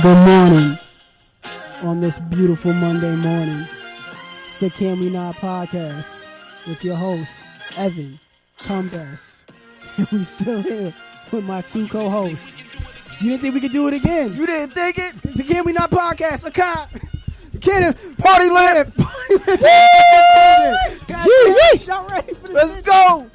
Good morning on this beautiful Monday morning. It's the Can We Not podcast with your host, Evan Cumbess. And we still here with my two co-hosts. You didn't think we could do it again? You didn't think it? It's the Can We Not podcast. A cop. Kenneth. Party lamp. Y'all ready for this? Let's shit? go.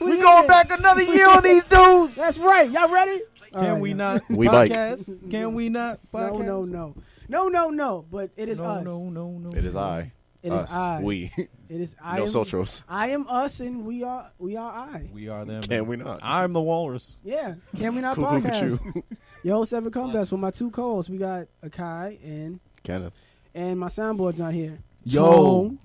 We in going it. back another year on these dudes. That's right. Y'all ready? All Can right, we now. not We bike. podcast? Can we not podcast? No. But it is us. No. It is I. It Us. is I. We. It is I. No am, socials. I am us, and we are I. We are them. Can we not? I'm the walrus. Yeah. Can we not Cuckoo podcast? Cuckoo. Your host Evan Cumbess with my two co-hosts. We got Akai Kenneth. and my soundboard's not here. Yo.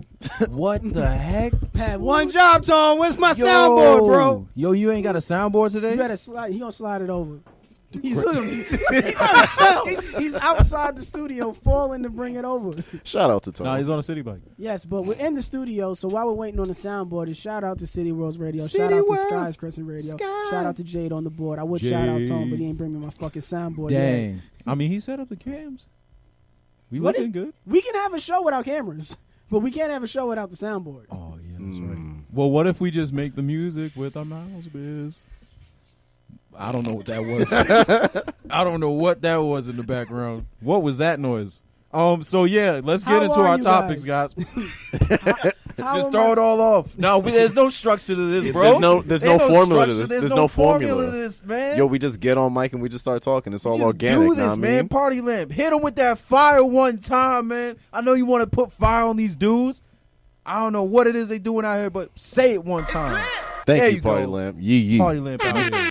What the heck? Had one job, Tone. Where's my soundboard, bro? Yo, you ain't got a soundboard today? You better slide. He gonna slide it over. He's literally. He might fell. He's outside the studio, falling to bring it over. Shout out to Tom. Nah, he's on a city bike. Yes, but we're in the studio, so while we're waiting on the soundboard, is shout out to City Worlds Radio, City shout out World. to Skies Crescent Radio, Sky. shout out to Jade on the board. I would shout out Tone, but he ain't bring me my fucking soundboard yet. Dang. I mean, he set up the cams. We What looking is- good. We can have a show without cameras, but we can't have a show without the soundboard. Oh, yeah, that's right. Mm. Well, what if we just make the music with our mouths, biz? I don't know what that was. I don't know what that was in the background. What was that noise? So yeah, let's get How into are our you topics, guys? guys. How Just am throw I- it all off. No, there's no structure to this, bro. There's no formula to structure, this. There's no formula. to this, man. Yo, we just get on mic and we just start talking. It's all Just organic. do know this, what I man. mean? Party lamp. Hit them with that fire one time, man. I know you want to put fire on these dudes. I don't know what it is they doing out here, but say it one time. Thank There you, you Party go. Lamp. Yee yee. Party lamp out here.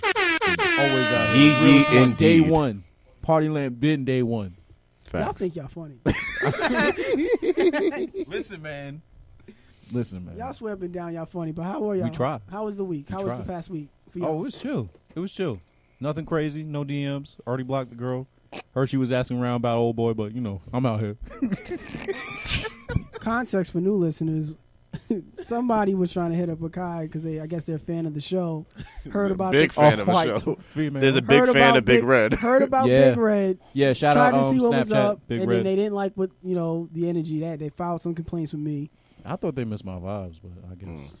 Always out Yee here. yee Real smart. Day indeed. one. Party lamp been day one. Y'all Facts. think y'all funny. Listen, man. Y'all swear up and down y'all funny, but how are y'all? We try. How was the week? How was the try. past week for Oh, y'all? it was chill. It was chill. Nothing crazy. No DMs. Already blocked the girl. Heard she was asking around about old boy, but you know, I'm out here. Context for new listeners. Somebody was trying to hit up Akai because I guess they're a fan of the show. Heard about Big the, fan of a White show. female. There's a big heard fan about of Big Red. Heard about Yeah. Big Red. Yeah, shout tried out to see what Snapchat, was up, Big and Red. then they didn't like what the energy that they filed some complaints with me. I thought they missed my vibes, but I guess.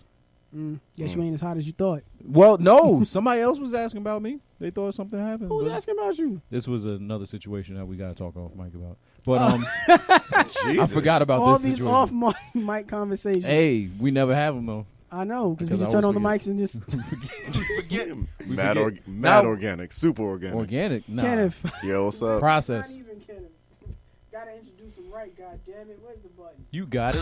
Guess you ain't as hot as you thought. Well, no. Somebody else was asking about me. They thought something happened. Who was but asking about you? This was another situation that we got to talk off mic about. But I Jesus. forgot about All this these situation. off mic conversations. Hey, we never have them though. I know because we Because just I turn on the always mics and just Forget Mad, forget. mad Now- organic. Super organic. Organic. Nah. Kenneth. Yo, what's up? Process. Not even Kenneth. Gotta introduce him right. God damn it! Where's the button? You got it.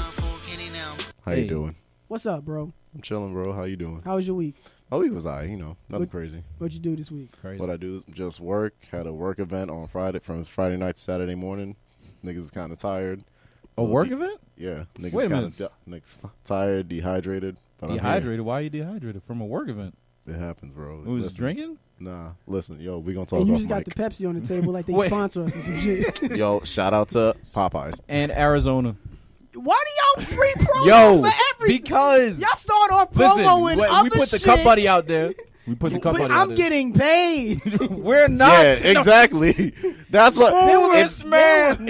How Hey. you doing? What's up, bro? I'm chilling, bro. How you doing? How was your week? Oh, week was nothing What- crazy. What'd you do this week? Crazy. What I do, just work. Had a work event on Friday, from Friday night to Saturday morning. Niggas is kind of tired. A work event? Yeah, Wait niggas a kind of niggas tired, dehydrated. But I'm here. Dehydrated? Why are you dehydrated from a work event? It happens, bro. Was Listen. drinking? Nah, listen, yo, we gonna talk And you off just got mic. the Pepsi on the table like they Wait. sponsor us and some shit. Yo, shout out to Popeyes. And Arizona. Why do y'all free promo Yo, for everything? because Y'all start off listen, promoing other we put the shit, cup buddy out there. We put the cup but buddy out I'm there. getting paid. We're not. Yeah, exactly. That's what Clueless, man.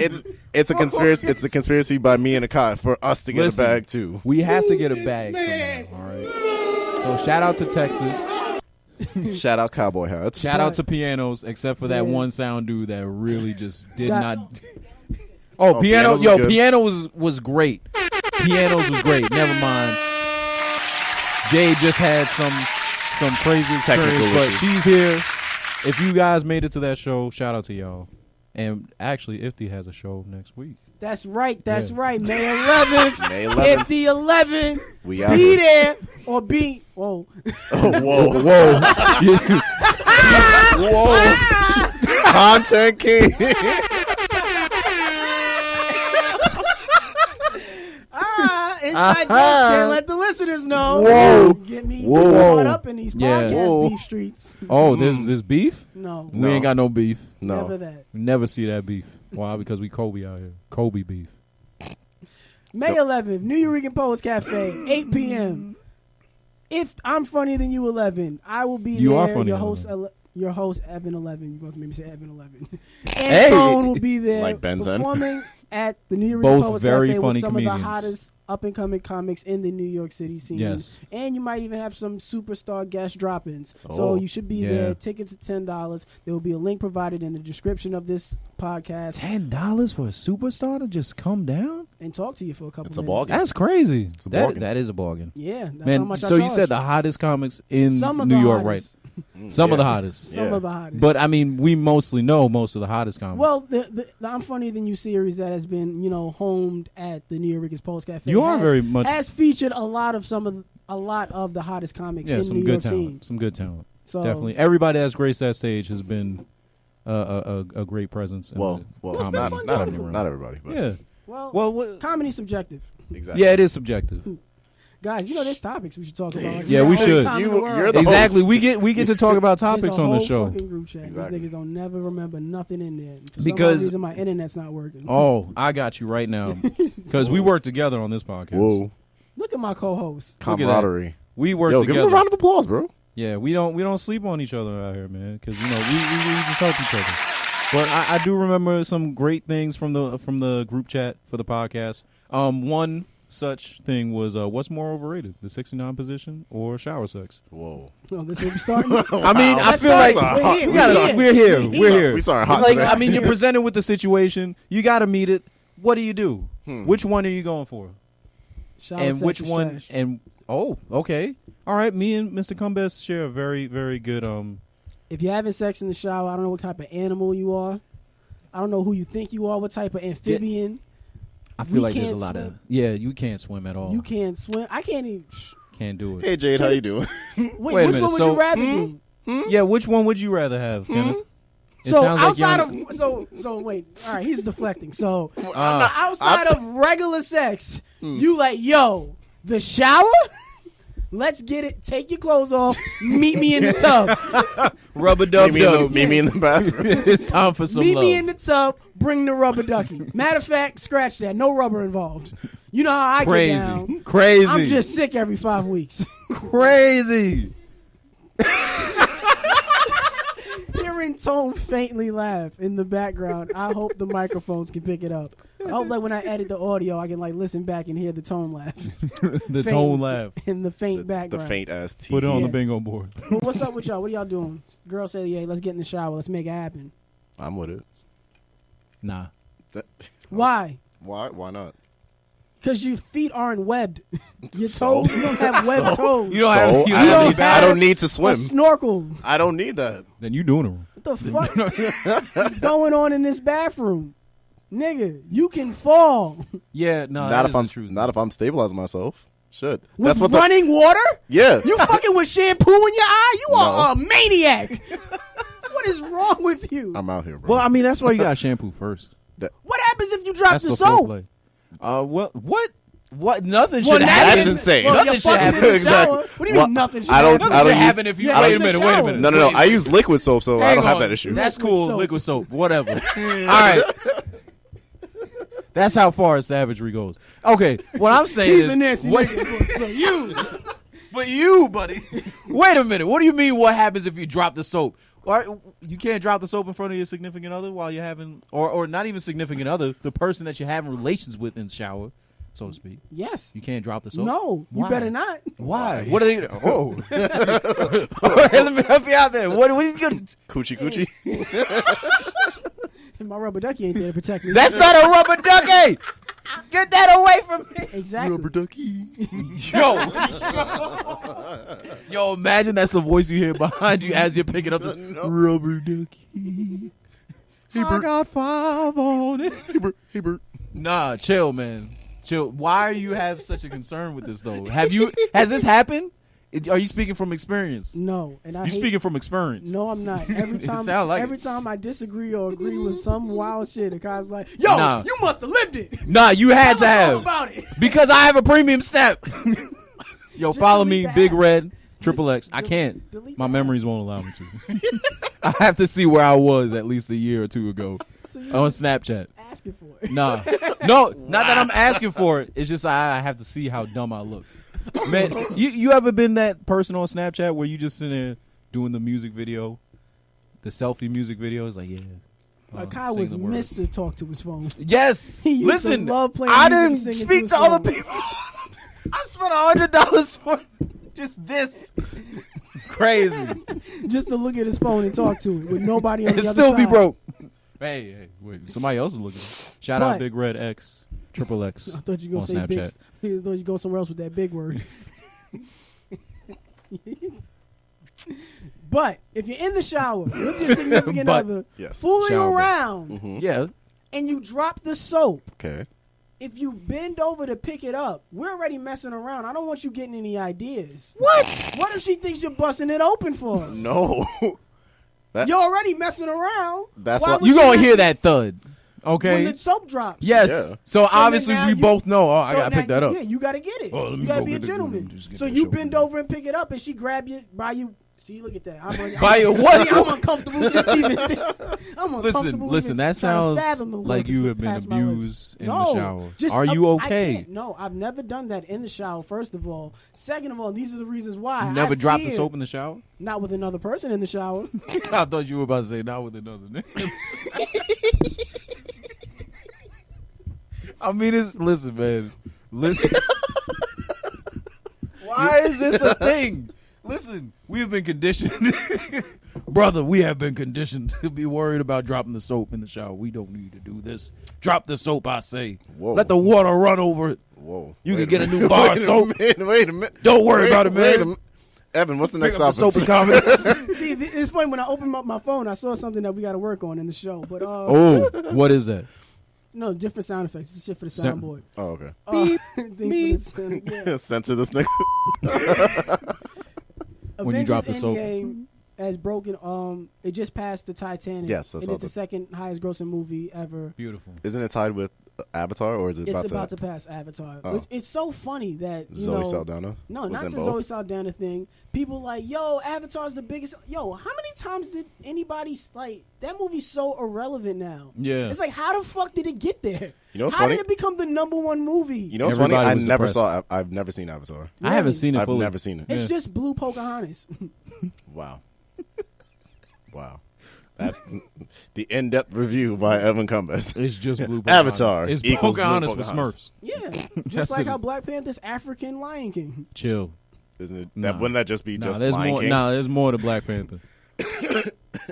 It's a conspiracy. It's a conspiracy by me and Akai for us to get Listen. a bag too. We have to get a bag somehow. All right. So shout out to Texas. Shout out Cowboy Hats. Shout out to pianos, except for that Yeah. one sound dude that really just did Got- not. Oh, piano! pianos was Yo, good. piano was great. Pianos was great. Never mind. Jade just had some crazy Technical experience, but issues. she's here. If you guys made it to that show, shout out to y'all. And actually, Ifty has a show next week. That's right. That's Yeah. right. May 11th. May 11th. 11. We out Be here. there or be. Whoa. Oh, whoa, whoa. Content king. Inside jokes. Can't let the listeners know. Whoa. Get me Whoa. caught up in these Yeah. podcast Whoa. beef streets. Oh, there's beef? No. We ain't got no beef. No. Never that. We never see that beef. Why? Because we Kobe out here. Kobe beef. May 11th, New Eureka Poets Cafe, 8 p.m. If I'm funnier than you, 11, I will be You there. are funnier Your than host, your host, Evan 11. You about to make me say Evan 11. And Hey! Tone will be there Like Ben 10. performing at the New York Both Poets very Cafe with funny some comedians. of the hottest up-and-coming comics in the New York City scene. Yes. And you might even have some superstar guest drop-ins. Oh. So you should be Yeah. there. Tickets are $10. There will be a link provided in the description of this podcast $10 for a superstar to just come down? and talk to you for a couple It's a minutes. bargain. That's crazy. It's a bargain. That is a bargain. Yeah, that's how Man, much I so you charge. said the hottest comics in Some of New the York, hottest. right? Some of the Yeah. hottest. Some Yeah. of the hottest. But I mean, we mostly know most of the hottest comics. Well, the I'm Funnier Than You series that has been, homed at the New York Post Cafe. you are very much has featured a lot of the hottest comics in some New good York talent. scene. Some good talent. So Definitely, everybody that's graced that stage has been a great presence. In Well, the It's been not fun not, doing it. not everybody. But yeah. well, Well, what, comedy's subjective. exactly. yeah, it is subjective. Guys, there's topics we should talk about. Like, Yeah, we all the should. time in the world. You're the Exactly. host. We get to talk about There's topics a on the whole show. fucking group chat. Exactly. These niggas don't never remember nothing in there. For Because- some reason, my internet's not working. Oh, I got you right now because we work together on this podcast. Whoa. Look at my co-host. Look at that. Camaraderie. We work Yo, give him together. a round of applause, bro. Yeah, we don't sleep on each other out here, man, because we just help each other. But I do remember some great things from the group chat for the podcast. One such thing was what's more overrated, the 69 position or shower sex? Whoa. Oh, this will be starting. I mean, I Let's feel start. like We're here. we're here. We started hot Like, today. I mean, you're presented with the situation. You got to meet it. What do you do? Which one are you going for? Shower And sex which is one? trash. And oh, okay, all right. Me and Mr. Cumbest share a very, very good. If you're having sex in the shower, I don't know what type of animal you are. I don't know who you think you are. What type of amphibian? I feel We like there's a can't lot of swim. you can't swim at all. You can't swim. I can't even. Can't do it. Hey, Jade, how you doing? Wait, Wait a which minute, one would so- you rather do? Yeah, which one would you rather have, Kenneth? It So sounds like outside you're- of so wait, all right, he's deflecting. So Uh, outside of regular sex, you like yo the shower. Let's get it. Take your clothes off. Meet me in the tub. rubber dub dub. Meet me in the bathroom. It's time for some Meet love. me in the tub. Bring the rubber ducky. Matter of fact, scratch that. No rubber involved. You know how I get down. Crazy. I'm just sick every 5 weeks. crazy. Hearing Tone faintly laugh in the background, I hope the microphones can pick it up. I hope like when I edit the audio, I can like listen back and hear the tone laugh The tone laugh. in the faint The background. faint ass TV. Put it on Yeah. the bingo board. But what's up with y'all? What are y'all doing? Girl said, "Yeah, let's get in the shower. Let's make it happen." I'm with it. Nah. That- Why?Hy? Why not? Because your feet aren't webbed. Your So? toes, you don't have webbed toes. You don't So, have. You I, don't don't need need, I have don't need to a swim. snorkel. I don't need that. Then you doing it wrong. What the fuck is going on in this bathroom? Nigga, you can fall. Yeah, no. Not if I'm not if I'm stabilizing myself. Shit. That's With what running water? Yeah. You fucking with shampoo in your eye? You are No. a maniac. What is wrong with you? I'm out here, bro. Well, I mean, that's why you got shampoo first. What happens if you drop That's the the soap? foreplay. What? What? Nothing Well, should now happen. That's insane. Well, Nothing you're should fucking happen. in the Exactly. shower. What do you Well, mean nothing should I don't- happen? Nothing I should don't happen use- if you. Yeah, Wait a in the minute. Wait a shower. minute. No. Wait. I use liquid soap, so I Hang don't have on. that issue. That's Liquid cool. soap. Liquid soap. Whatever. All right. That's how far savagery goes. Okay. What I'm saying He's is, a nasty what- nigga. So you. but you, buddy. Wait a minute. What do you mean? What happens if you drop the soap? Or you can't drop the soap in front of your significant other while you're having, or not even significant other, the person that you're having relations with in the shower, so to speak. Yes. You can't drop the soap. No, you Why? better not. Why? What are they? Oh, hey, let me help you out there. What are you gonna? Coochie coochie. And my rubber ducky ain't there to protect me. That's not a rubber ducky. Get that away from me. exactly. ducky. Yo, imagine that's the voice you hear behind you as you're picking up the rubber ducky. I got 5 on it. Hey, Bert. Nah, chill, man. Chill. Why do you have such a concern with this though? Has this happened? Are you speaking from experience? No, and I You hate speaking from experience? No, I'm not. Every It time, sound like every it. time I disagree or agree with some wild shit, the guy's like, "Yo, Nah. you must have lived it. Nah, you had to Tell us all have about it." because I have a premium snap. Yo, Just follow delete me, the Big app. Red, Triple X. I del- can't. delete My the memories won't allow me to. I have to see where I was at least a year or two ago So you on Snapchat. asking for it. Nah, no, not that I'm asking for it. It's just I have to see how dumb I looked. Man, you ever been that person on Snapchat where you just sitting there doing the music video selfie music videos. Like, yeah. Akai sing was the words. missed to talk to his phone. Yes. He used Listen, to love playing I music didn't and singing speak to to his other phone. people. I spent $100 for just this. Crazy. Just to look at his phone and talk to it with nobody on the And other still side. be broke. Hey, wait. Somebody else is looking. Shout out But- Big Red X, Triple X I thought you were on gonna say big. Snapchat. I thought you go somewhere else with that big word. But if you're in the shower with your significant But- other, Yes. fooling Shower. around, Mm-hmm. Yeah. and you drop the soap, Okay. if you bend over to pick it up, we're already messing around. I don't want you getting any ideas. What? What if she thinks you're busting it open for her? No. You're already messing around. That's Why why- would You she gonna have hear to- that thud. when Okay. the soap drops. Yes. Yeah. So obviously now we you- both know. Oh, I So gotta now pick that up. Yeah, you gotta get it. Oh, let me You gotta go be a get the- gentleman. just get So that you soap bend in. over and pick it up, and she grab you by you. See, look at that. By your what? See, I'm uncomfortable just even this. I'm uncomfortable. Listen. even That trying to sounds fathom the like words you that have been pass my lips. abused in No, the shower. just Are you I okay? can't. No, I've never done that in the shower. First of all, second of all, these are the reasons why. You never I dropped the fear- soap in the shower? Not with another person in the shower. I thought you were about to say not with another nigga. I mean, listen, man. Listen. Why is this a thing? Listen, we have been conditioned. Brother, we have been conditioned to be worried about dropping the soap in the shower. We don't need to do this. Drop the soap, I say. Whoa. Let the water run over it. Whoa. You Wait can get a minute. new bar of Wait a soap. minute, Wait a minute. Don't worry about it, Wait a man. minute. Evan, what's the Pick next up the soap and topic? comments. See, it's funny when I opened up my phone, I saw something that we got to work on in the show. But Oh, what is that? no, different sound effects. It's shit for the Sound- soundboard. Oh, okay. Things for the sound- yeah. Censor this nigga. When you drop the soap. Endgame has broken. It just passed the Titanic. Yes, I it saw is the that. second highest grossing movie ever. Beautiful. Isn't it tied with Avatar, or is it It's about to pass Avatar. Oh. Which, it's so funny that you Zoe know. Saldana? No, Was not in the both? Zoe Saldana thing. People like, yo, Avatar's the biggest. Yo, how many times did anybody like that movie's so irrelevant now? Yeah. It's like, how the fuck did it get there? You know what's how funny? did it become the #1 movie? You know what's funny? Everybody I was never depressed. saw. I've never seen Avatar. I haven't Really? seen it I've fully. never seen it. It's Yeah. just Blue Pocahontas. Wow. Wow. That the in-depth review by Evan Cumbers. It's just Blue Avatar Pocahontas. It's equals Blue Pocahontas with Pocahontas. Smurfs. Yeah, That's just like it. how Black Panther's African Lion King. Chill. Isn't it? Nah. Wouldn't that just be Nah, just there's Lion more. King? Nah, there's more to Black Panther.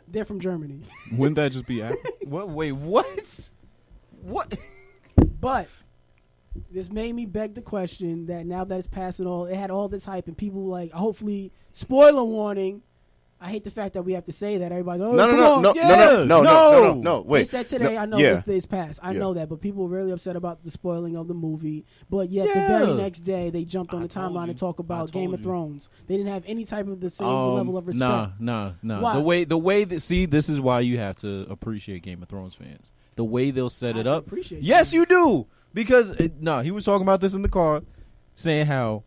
They're from Germany. Wouldn't that just be what? Wait, what? What? But this made me beg the question that now that it's passing all, it had all this hype and people like, hopefully, spoiler warning. I hate the fact that we have to say that. Everybody's, oh, No, come no, on. no, Yeah. no, no, no, no, no, no, no. They Wait. said today, No, I know yeah. it's passed. I Yeah. know that, but people were really upset about the spoiling of the movie. But yet, the Yeah. very next day, they jumped on I the told timeline you. to talk I about Game told of you. Thrones. They didn't have any type of the same level of respect. Nah. Why? The way that this is why you have to appreciate Game of Thrones fans. The way they'll set I it up. appreciate Yes, that. you do. Because he was talking about this in the car, saying how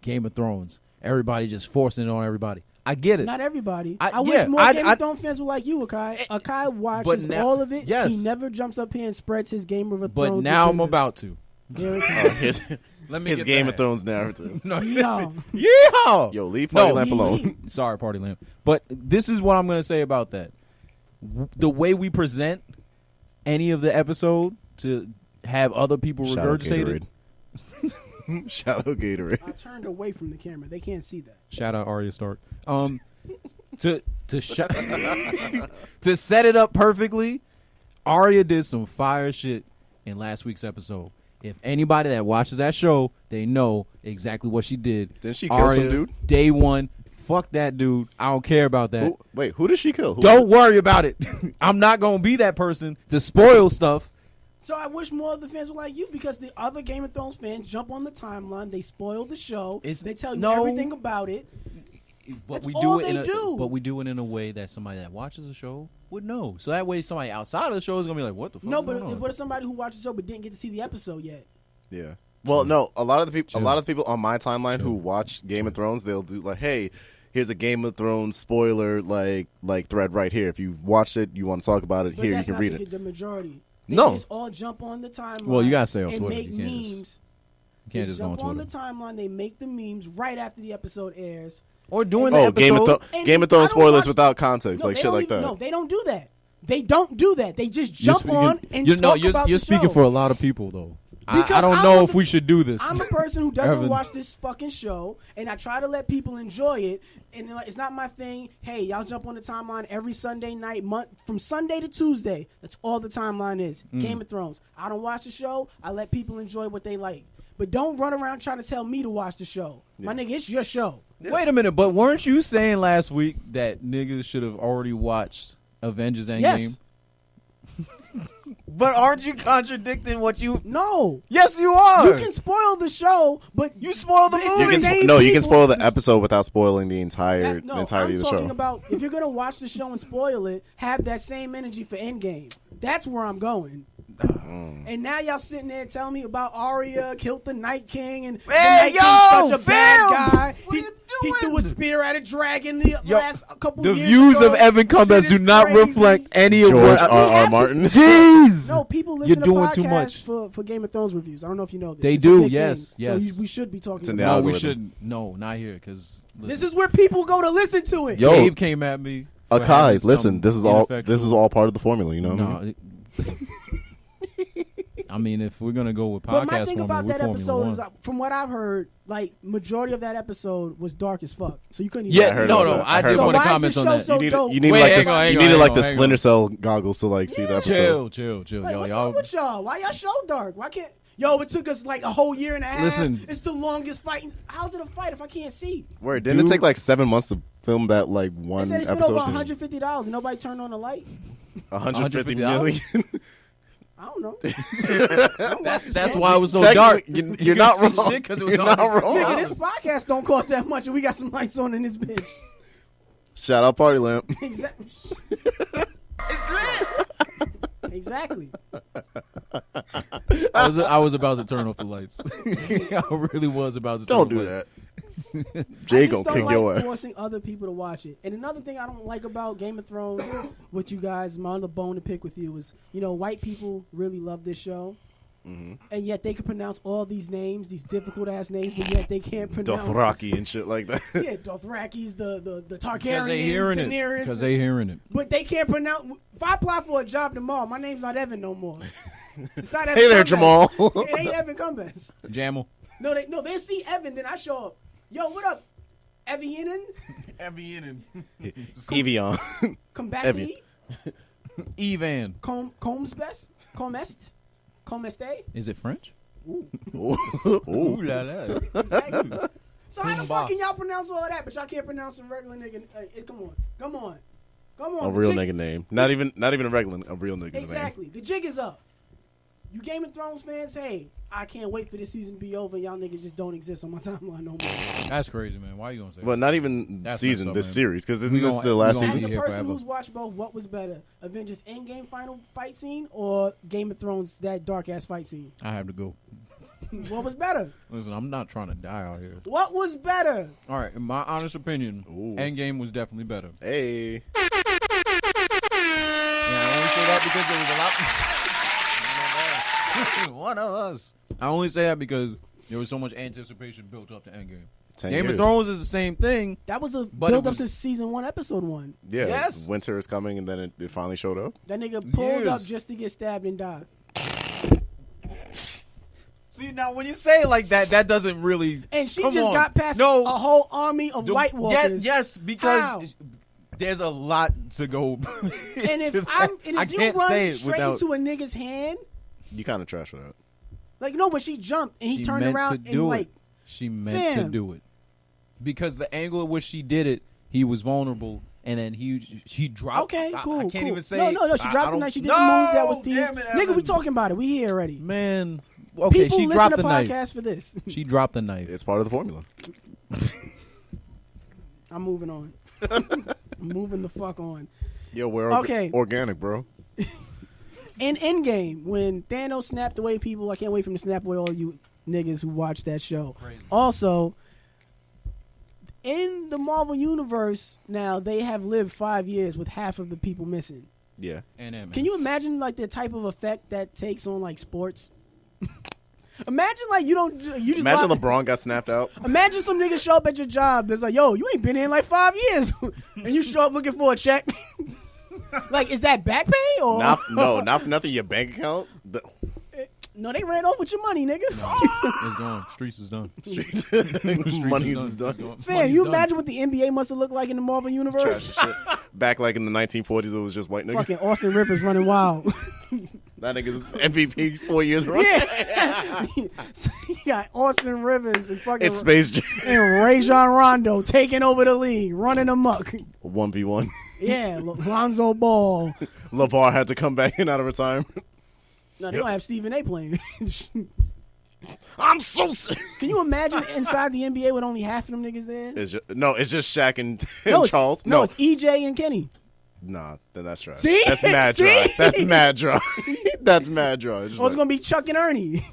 Game of Thrones, everybody just forcing it on everybody. I get it. Not everybody. I- I yeah, wish more I- Game I- of Thrones fans were like you, Akai. Akai watches now- all of it. yes. He never jumps up here and spreads his Game of Thrones. But now I'm agenda. about to. Here it Oh, comes. his Let me his get Game that. of Thrones narrative. No, Yeehaw. Yeehaw! Yo, leave Party No. Lamp alone. Sorry, Party Lamp. But this is what I'm going to say about that. The way we present any of the episode to have other people Shadow regurgitate it. Gatorade. Shadow Gatorade. I turned away from the camera. They can't see that. Shout out Arya Stark. To to set it up perfectly, Arya did some fire shit in last week's episode. If anybody that watches that show, they know exactly what she did. Didn't she kill some Arya, dude? Day one. Fuck that dude. I don't care about that. Who did she kill? Who? Don't worry about it. I'm not gonna be that person to spoil stuff. So I wish more of the fans were like you because the other Game of Thrones fans jump on the timeline. They spoil the show. They tell you everything about it. But That's we all do it they in a, do. But we do it in a way that somebody that watches the show would know. So that way, somebody outside of the show is gonna be like, "What the fuck?" No, is but going on? what if somebody who watches the show but didn't get to see the episode yet? Yeah. Well, no. A lot of the people on my timeline Chill. who watch Game of Thrones, they'll do like, "Hey, here's a Game of Thrones spoiler like thread right here. If you watched it, you want to talk about it. But Here, you that's can not read it." the majority. They No. just all jump on the timeline. Well, you gotta stay on and Twitter. make You can't memes. You can't They just go on jump on Twitter. the timeline. They make the memes right after the episode airs. Or doing the Oh, episode. Game of Thrones I don't spoilers watch- without context, No, like they shit don't like even- that. No, they don't do that. They don't do that. They just jump on and you're, talk you're, about you're the speaking show. for a lot of people, though. I Because don't I'm know one if of we the- should do this. I'm a person who doesn't Evan. watch this fucking show, and I try to let people enjoy it. And like, it's not my thing. Hey, y'all jump on the timeline every Sunday night, from Sunday to Tuesday. That's all the timeline is. Game of Thrones. I don't watch the show. I let people enjoy what they like. But don't run around trying to tell me to watch the show. My nigga, it's your show. Wait a minute, but weren't you saying last week that niggas should have already watched Avengers Endgame? Yes. But aren't you contradicting what you... No. Yes, you are. You can spoil the show, but You spoiled the It's movie. the You same can you can people- spoil the episode without spoiling the That's- the entirety I'm of the talking show. about if you're gonna watch the show and spoil it, have that same energy for Endgame. That's where I'm going. And now y'all sitting there telling me about Arya killed the Night King and the Hey, Night yo, King's such a bad fam! guy. What He, you he doing? threw a spear at a dragon the Yo, last couple The years views ago. of Evan Cumbers Shit do is not crazy. reflect any of George what... R. Martin. Jeez! No, people listen You're to doing podcasts too much. for Game of Thrones reviews. I don't know if you know this. They It's a do, big yes, thing. So yes. we should be talking It's in the about No, we algorithm. shouldn't. No, not here, because... this is where people go to listen to it. Yo. Gabe came at me. for Akai, having listen, some this is ineffectual- all part of the formula, you know. what I mean? No. I mean, if we're gonna go with podcast But my thing formula, about we're that Formula episode One. is, from what I've heard, like majority of that episode was dark as fuck. So you couldn't. Yeah, even heard no, about no, that. I I heard did about want to that. So why comment is on the show that. so You dope? need Wait, like hang the on, hang you on, needed hang like on, the hang Splinter on. Cell goggles to like see the episode. Chill. Like, Yo, what's y'all. up with y'all? Why y'all show dark? Why can't? Yo, it took us like a whole year and a half. Listen. It's the longest fight. How's it a fight if I can't see? Where didn't it take like 7 months to film that like They one said they spent over episode? $150 and nobody turned on the light. 150 $150? million. I don't know. That's why it was so Technically, dark. you're not couldn't see wrong. shit 'cause it was You're all not different wrong. Nigga, this podcast don't cost that much, and we got some lights on in this bitch. Shout out Party Lamp. Exactly. Exactly. I was about to turn off the lights. I really was about to. Don't turn do off that. I Jay just gonna don't kick like your ass. forcing other people to watch it. And another thing I don't like about Game of Thrones, with you guys, my other bone to pick with you is, white people really love this show. Mm-hmm. And yet they can pronounce all these names, these difficult ass names, but yet they can't pronounce. Dothraki and shit like that. Yeah, Dothrakis, the Because Targaryens, they hearing Daenerys. it. Because they hearing it. But they can't pronounce. If I apply for a job tomorrow, my name's not Evan no more. It's not Evan. Hey there, Cumbest. Jamal. It ain't Evan Cumbest. Jamal. No, they see Evan, then I show up. Yo, what up, Evianin? Evian. Combasti? Evan. Evan. Comesbest? Comeste? Is it French? Ooh, Ooh. la la. exactly. So how the fuck can Combas. y'all pronounce all of that, but y'all can't pronounce a regular nigga? Come on. A real The jig- nigga name. Not even a regular. A real nigga name. Exactly. The jig is up. You Game of Thrones fans, hey, I can't wait for this season to be over. Y'all niggas just don't exist on my timeline no more. That's crazy, man. Why you gonna say But not even That's season. messed up, This man. series, because isn't We this gonna- the we last gonna As be a season? here person forever. who's watched both, what was better, Avengers Endgame final fight scene or Game of Thrones that dark ass fight scene? I have to go? What was better? Listen, I'm not trying to die out here. What was better? All right, in my honest opinion, Ooh. Endgame was definitely better. Hey. Yeah, I only say that because there was a lot. One of us. I only say that because there was so much anticipation built up to Endgame. 10 Game years. of Thrones is the same thing. That was a But it build up was- since season 1, episode 1. Yeah. Yes. Winter is coming, and then it finally showed up. That nigga pulled up Years. just to get stabbed and die. See, now when you say it like that, that doesn't really. And she Come just on. got past No. a whole army of White Walkers. Yes, because How? there's a lot to go. And if, into I'm, that. and I if you can't say run it straight without. into a nigga's hand, You kind of trash for that. like, no, when she jumped and he She turned meant around to and, do like, it. She meant to fam. do it because the angle at which she did it, he was vulnerable, and then he dropped. okay, cool, I can't cool. even say. No, she I dropped the don't- knife. She did no, the move that was teased. damn it, Nigga, we Evan. talking about it. We here already. Man, okay, People she listen dropped to the knife. podcasts for this. She dropped the knife. It's part of the formula. I'm moving on. I'm moving the fuck on. Yo, we're Okay. organic, bro. In Endgame, when Thanos snapped away people, I can't wait for him to snap away all you niggas who watch that show. Crazy. Also, in the Marvel Universe, now they have lived 5 years with half of the people missing. Yeah. And Ant-Man. Can you imagine like the type of effect that takes on like sports? Imagine like you just Imagine lie- LeBron got snapped out. Imagine some nigga show up at your job that's like, yo, you ain't been here in like 5 years, and you show up looking for a check. Like, is that back pay or Not for nothing. Your bank account. No, they ran off with your money, nigga. It's gone. Streets is done. Money is is done. done. Fam, you imagine what the NBA must have looked like in the Marvel universe? Trash as shit. Back like in the 1940s, it was just white niggas. Fucking Austin Rivers running wild. That nigga's MVP 4 years running. Yeah. So you got Austin Rivers and fucking It's Space Jam. and Rajon Rondo taking over the league, running amok. 1v1. Yeah, Lonzo Ball. LeVar had to come back in out of retirement. No, they don't have Stephen A. playing. I'm so sick. Can you imagine inside the NBA with only half of them niggas there? It's just Shaq and it's, Charles. No, it's EJ and Kenny. Nah, then that's dry. See? That's mad dry. See? That's mad dry. That's mad dry. It's just Or it's like- going to be Chuck and Ernie.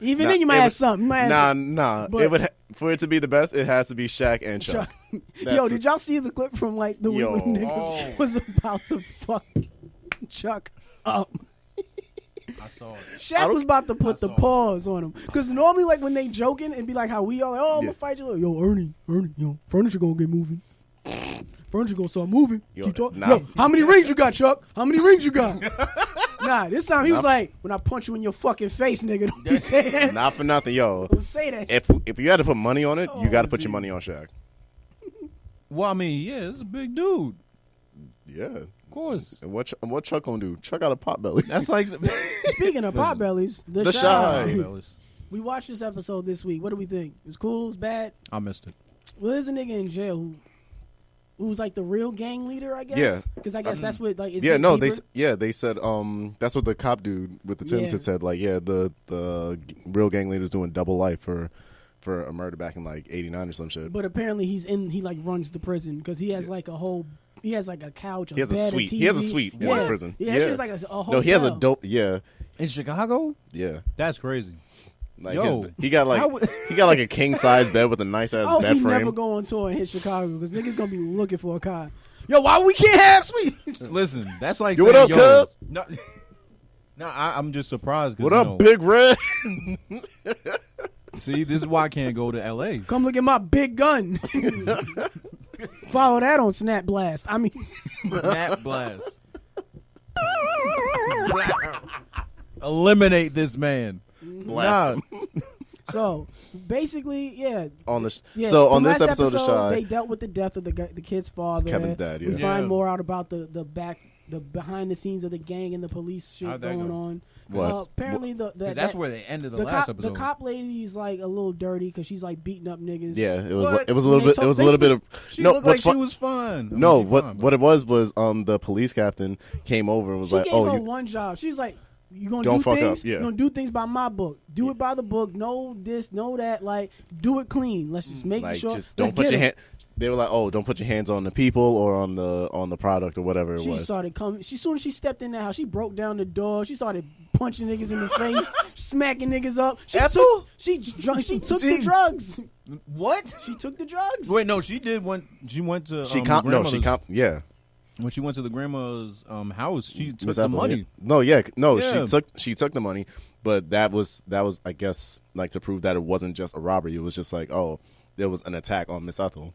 Even Nah, then you might it have would- something. You might have some- Nah. But- It would for it to be the best. It has to be Shaq and Chuck. Chuck. That's Yo, it. did y'all see the clip from like the week Yo. when niggas was about to fuck Chuck up? I saw it. Shaq was about to put the saw it. pause on him. Because normally, like, when they joking and be like how we all, like, oh, I'm Yeah. going to fight you. Like, yo, Ernie, yo, furniture going to get moving. Furniture going to start moving. Yo, Keep talking. nah. Yo, how many rings you got, Chuck? How many rings you got? Nah, this time he was like, when I punch you in your fucking face, nigga, don't be saying that. Not for nothing, yo. Don't say that shit. If you had to put money on it, you got to put geez. your money on Shaq. Well, I mean, yeah, it's a big dude. Yeah. Of course. And what Chuck gonna do? Chuck got a pot belly. That's like Speaking of pot bellies, The The Shy. Shy. We watched this episode this week. What do we think? It was cool? It was bad? I missed it. Well, there's a nigga in jail who was like the real gang leader, I guess. Yeah. Because I guess that's what like. Is Yeah, it no, deeper? they said that's what the cop dude with the Tims Yeah. had said. Like, yeah, the real gang leader's doing double life for a murder back in like '89 or some shit. But apparently he like runs the prison because he has like a whole. He has like a couch, He has a bed, suite. TV. He has a suite in yeah. the prison. Yeah, that shit's like a hotel. No, he has a dope. Yeah, In Chicago? yeah. That's crazy. Like Yo. he got How like would- he got like a king size bed with a nice ass I hope bed he frame. never go on tour and hit Chicago because niggas gonna be looking for a car. Yo, why we can't have suites? Listen, that's like Yo, what saying, up, yo, cuz? No, I'm just surprised. 'cause, What you up, know, Big Red? See, this is why I can't go to L.A. Come look at my big gun. Follow that on Snap Blast. I mean, Snap blast. Eliminate this man. Blast him. so basically, yeah. On this, Yeah, so from on this last episode of Shy, they dealt with the death of the kid's father. Kevin's dad, We yeah. find Yeah. more out about the behind the scenes of the gang and the police shit How'd that going go? on. What? Apparently, Because that's where they ended the last cop, episode. the cop lady's like a little dirty because she's like beating up niggas. yeah, it was What? it was a little bit. It was a little bit of She no. looked like What's she fun? was fine. I mean, No, she what fine, what it was the police captain came over and was She like, gave "Oh, her you, one job. She's like, "You gonna Don't do fuck things? up, yeah. You gonna do things by my book. Do it by the book. No this, no that. Like, do it clean. Let's just make like sure. just let's don't put get your her." hand." They were like, "Oh, don't put your hands on the people or on the product or whatever it She was." started coming. Soon as she stepped in that house, she broke down the door. She started punching niggas in the face, smacking niggas up. She took the drugs. What? She took the drugs. Wait, no, she did. She went to She the comp. No, she grandmother's- comp. Yeah. When she went to the grandma's house, she took Was the that money. No, yeah, no. Yeah. She took the money, but that was I guess like to prove that it wasn't just a robbery. It was just like, oh, there was an attack on Miss Ethel.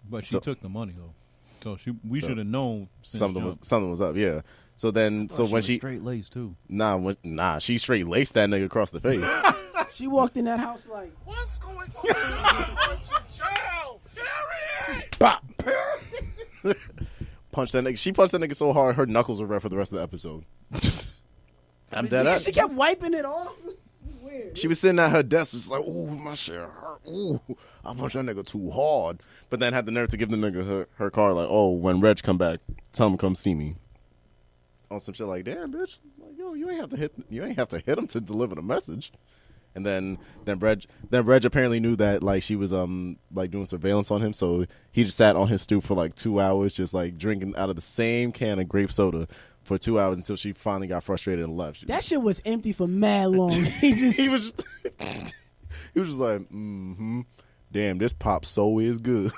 But she So- took the money though, so we should have known since Something was up. Yeah. So then when was she straight laced too. she straight laced that nigga across the face. She walked in that house like, What's going on? I'm going to jail. Period. Bop. Punched that nigga. She punched that nigga so hard her knuckles were red for the rest of the episode. I'm dead yeah, ass. she kept wiping it off. It was weird. She was sitting at her desk, just like, "Ooh, my shit hurt. Ooh, I punched that nigga too hard." But then had the nerve to give the nigga her card, like, "Oh, when Reg come back, tell him to come see me." On some shit like, "Damn, bitch, like, yo, you ain't have to hit him to deliver the message." And then Reg apparently knew that like she was like doing surveillance on him, so he just sat on his stoop for like 2 hours, just like drinking out of the same can of grape soda for 2 hours until she finally got frustrated and left. That shit was empty for mad long. He just he was just like, damn, this pop so is good.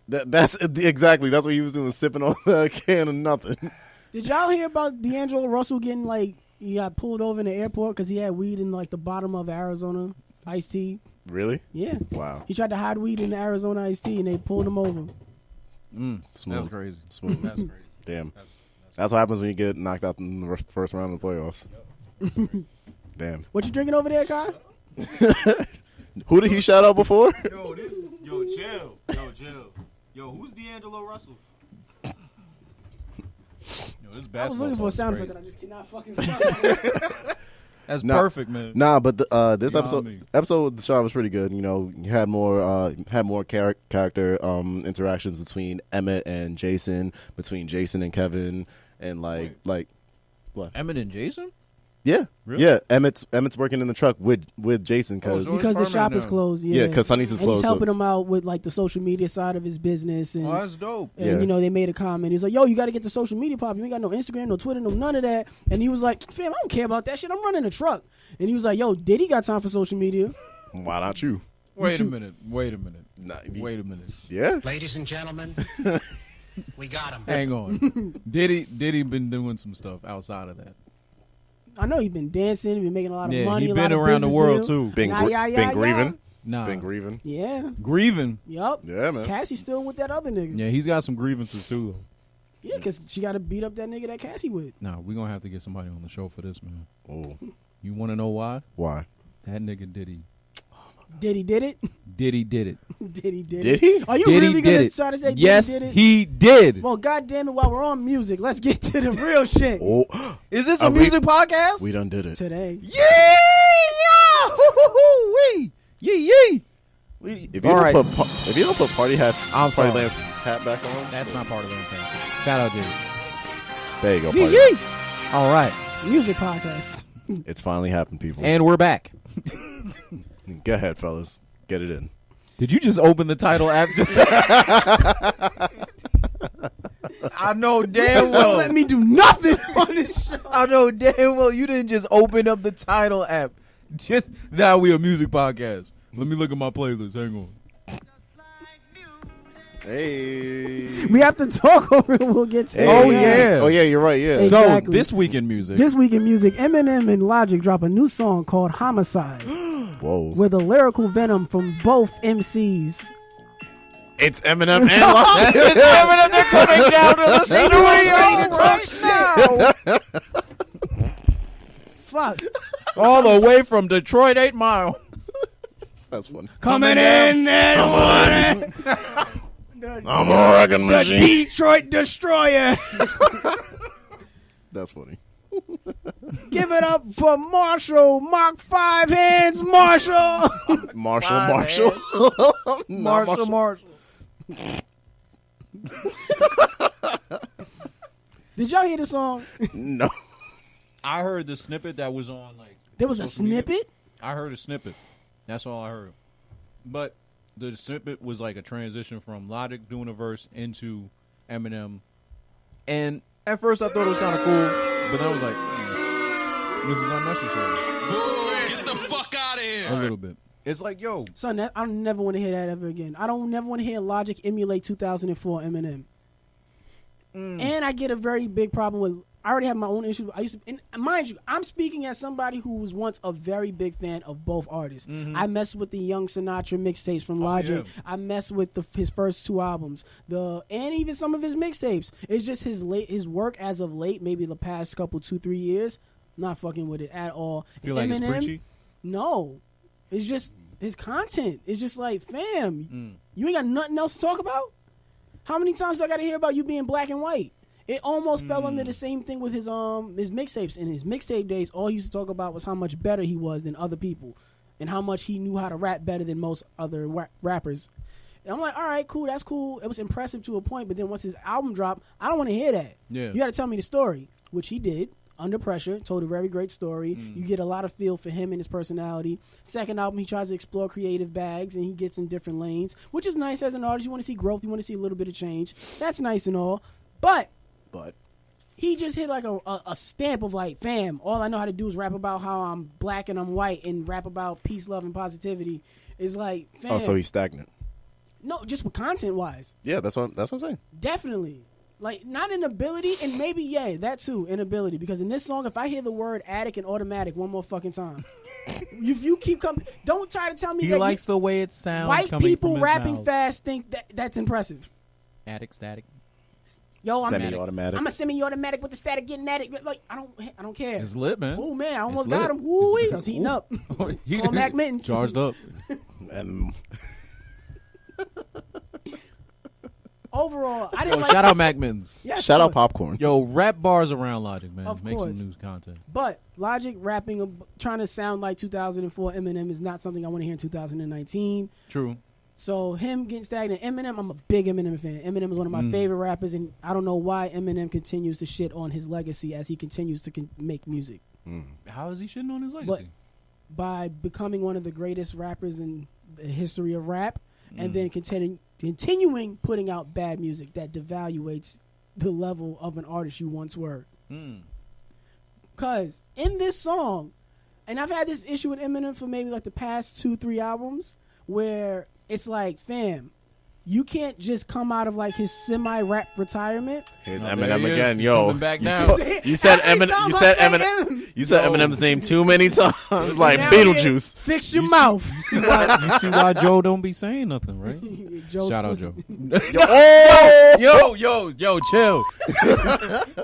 That's exactly what he was doing, sipping on a can of nothing. Did y'all hear about D'Angelo Russell getting like he got pulled over in the airport because he had weed in like the bottom of Arizona iced tea. Really? Yeah. Wow. He tried to hide weed in the Arizona iced tea, and they pulled him over. Smooth. That's crazy. Smooth. That's crazy. Damn. That's what happens when you get knocked out in the first round of the playoffs. Damn. What you drinking over there, Kai? Who did he shout out before? Yo, chill. Yo, who's D'Angelo Russell? Yo, this I was looking for a sound effect, and I just cannot fucking find it. That's Nah. perfect, man. Nah, but this You know what I mean. episode with Deshaun was pretty good. You know, you had more character interactions between Emmett and Jason, between Jason and Kevin, and like Emmett and Jason? yeah, Really? yeah. Emmett's working in the truck with Jason Oh, because so- Because the Permanent shop is now. closed. yeah, because Sonny's is and he's closed. helping him out with like the social media side of his business, and, Oh, that's dope. and Yeah. you know they made a comment. He's like, "Yo, you got to get the social media pop. You ain't got no Instagram, no Twitter, no none of that." And he was like, "Fam, I don't care about that shit. I'm running a truck." And he was like, "Yo, Diddy got time for social media." Why not you? Wait a too. minute. Nah, Wait a minute. Yeah. Ladies and gentlemen, we got him. Hang on. Diddy been doing some stuff outside of that? I know he's been dancing, been making a lot of Yeah, money. he a been lot of around the business world deals. too. Been grieving. Nah. Been grieving. Yeah. Grieving. Yup. Yeah, man. Cassie's still with that other nigga. Yeah, he's got some grievances too, though. Yeah, because she got to beat up that nigga that Cassie with. Nah, we're going to have to get somebody on the show for this, man. Oh, You want to know why? why? That nigga Diddy. Diddy did it. Diddy did it. Diddy did Did it. he? Are you Diddy really did going it. to try to say Yes, Diddy did it? he did. Well, goddamn it, while we're on music, let's get to the real shit Oh, Is this Are a we- music podcast? we done did it. today. Yeah! Wee! Yee! If you All don't right. if you don't put party hats, I'm party sorry. lamp hat back on, That's not part of the intent. Shout out, Diddy. there you go. Party. Yee! All right. Music podcast. It's finally happened, people. And we're back. Go ahead, fellas, get it in. Did you just open the title app? Just I know damn Don't well. let me do nothing on this show. I know damn well you didn't just open up the title app. Just now we a music podcast. Let me look at my playlist. Hang on. Hey. We have to talk over it. We'll get to Hey. it. Oh, yeah. Oh yeah, you're right. Yeah. Hey. So Exactly. this week in music. This week in music, Eminem and Logic drop a new song called Homicide Whoa. with a lyrical venom from both MCs. It's Eminem and Logic. It's Eminem, they're coming down to the studio right now. Fuck. All the way from Detroit, 8 Mile. That's funny. Coming in and I'm a wrecking the machine. Detroit Destroyer. That's funny. Give it up for Marshall. Mark 5 hands, Marshall. Marshall. Not Marshall. Did y'all hear the song? No. I heard the snippet that was on like. There was a social media. snippet? I heard a snippet. That's all I heard. But the snippet was like a transition from Logic doing a verse into Eminem. And at first I thought it was kind of cool, but then I was like, this is unnecessary. Get the fuck out of here. A little bit. It's like, yo, Son, I don't never want to hear that ever again. I don't never want to hear Logic emulate 2004 Eminem. And I get a very big problem with. I already have my own issue. I used to, and mind you, I'm speaking as somebody who was once a very big fan of both artists. I messed with the Young Sinatra mixtapes from Logic. yeah. I messed with his first 2 albums, and even some of his mixtapes. It's just his work as of late, maybe the past couple 2-3 years. Not fucking with it at all. feel like it's preachy. No, it's just his content. It's just like, fam, you ain't got nothing else to talk about. How many times do I got to hear about you being black and white? It almost fell under the same thing with his mixtapes. In his mixtape days, all he used to talk about was how much better he was than other people, and how much he knew how to rap better than most other rappers. And I'm like, all right, cool, that's cool. It was impressive to a point, but then once his album dropped, I don't want to hear that. Yeah. You got to tell me the story, which he did. Under Pressure, told a very great story. You get a lot of feel for him and his personality. Second album, he tries to explore creative bags, and he gets in different lanes, which is nice as an artist. You want to see growth. You want to see a little bit of change. That's nice and all. But he just hit like a stamp of like, fam, all I know how to do is rap about how I'm black and I'm white and rap about peace, love, and positivity. It's like, fam. Oh, so he's stagnant. No, just with content-wise. Yeah, that's what I'm saying. Definitely. Like, not inability, and maybe, yeah, that too, inability. Because in this song, if I hear the word attic and automatic one more fucking time, if you keep coming, don't try to tell me He that likes the way it sounds. white coming people from his rapping mouth. fast think that's impressive. Attic static. Yo, I'm Semi-automatic. a semi-automatic with the static getting at it. Like, I don't care. It's lit, man. Oh man, I almost It's got lit. him. Woo It's- I was heating Ooh. up. He Call Mac Mittens. charged up. And Overall, I Yo, didn't like shout out this. Mac Mittens. Yes, shout of out course. Popcorn. Yo, rap bars around Logic, man. Of Make course. some news content. But Logic rapping, trying to sound like 2004 Eminem is not something I want to hear in 2019. True. So him getting stagnant, Eminem, I'm a big Eminem fan. Eminem is one of my favorite rappers, and I don't know why Eminem continues to shit on his legacy as he continues to make music. How is he shitting on his legacy? By becoming one of the greatest rappers in the history of rap, and then continuing putting out bad music that devaluates the level of an artist you once were. Because in this song, and I've had this issue with Eminem for maybe like the past 2-3 albums, where it's like, fam, you can't just come out of like his semi-rap retirement. Here's Oh, there Eminem he is. again, He's yo. coming back You now. took- You said Every Eminem. time You I said say Eminem. Em, You said Eminem's name too many times, like now Beetlejuice. Fix your mouth. You see why Joe don't be saying nothing, right? Joe's Shout out pussy. Joe. yo, chill.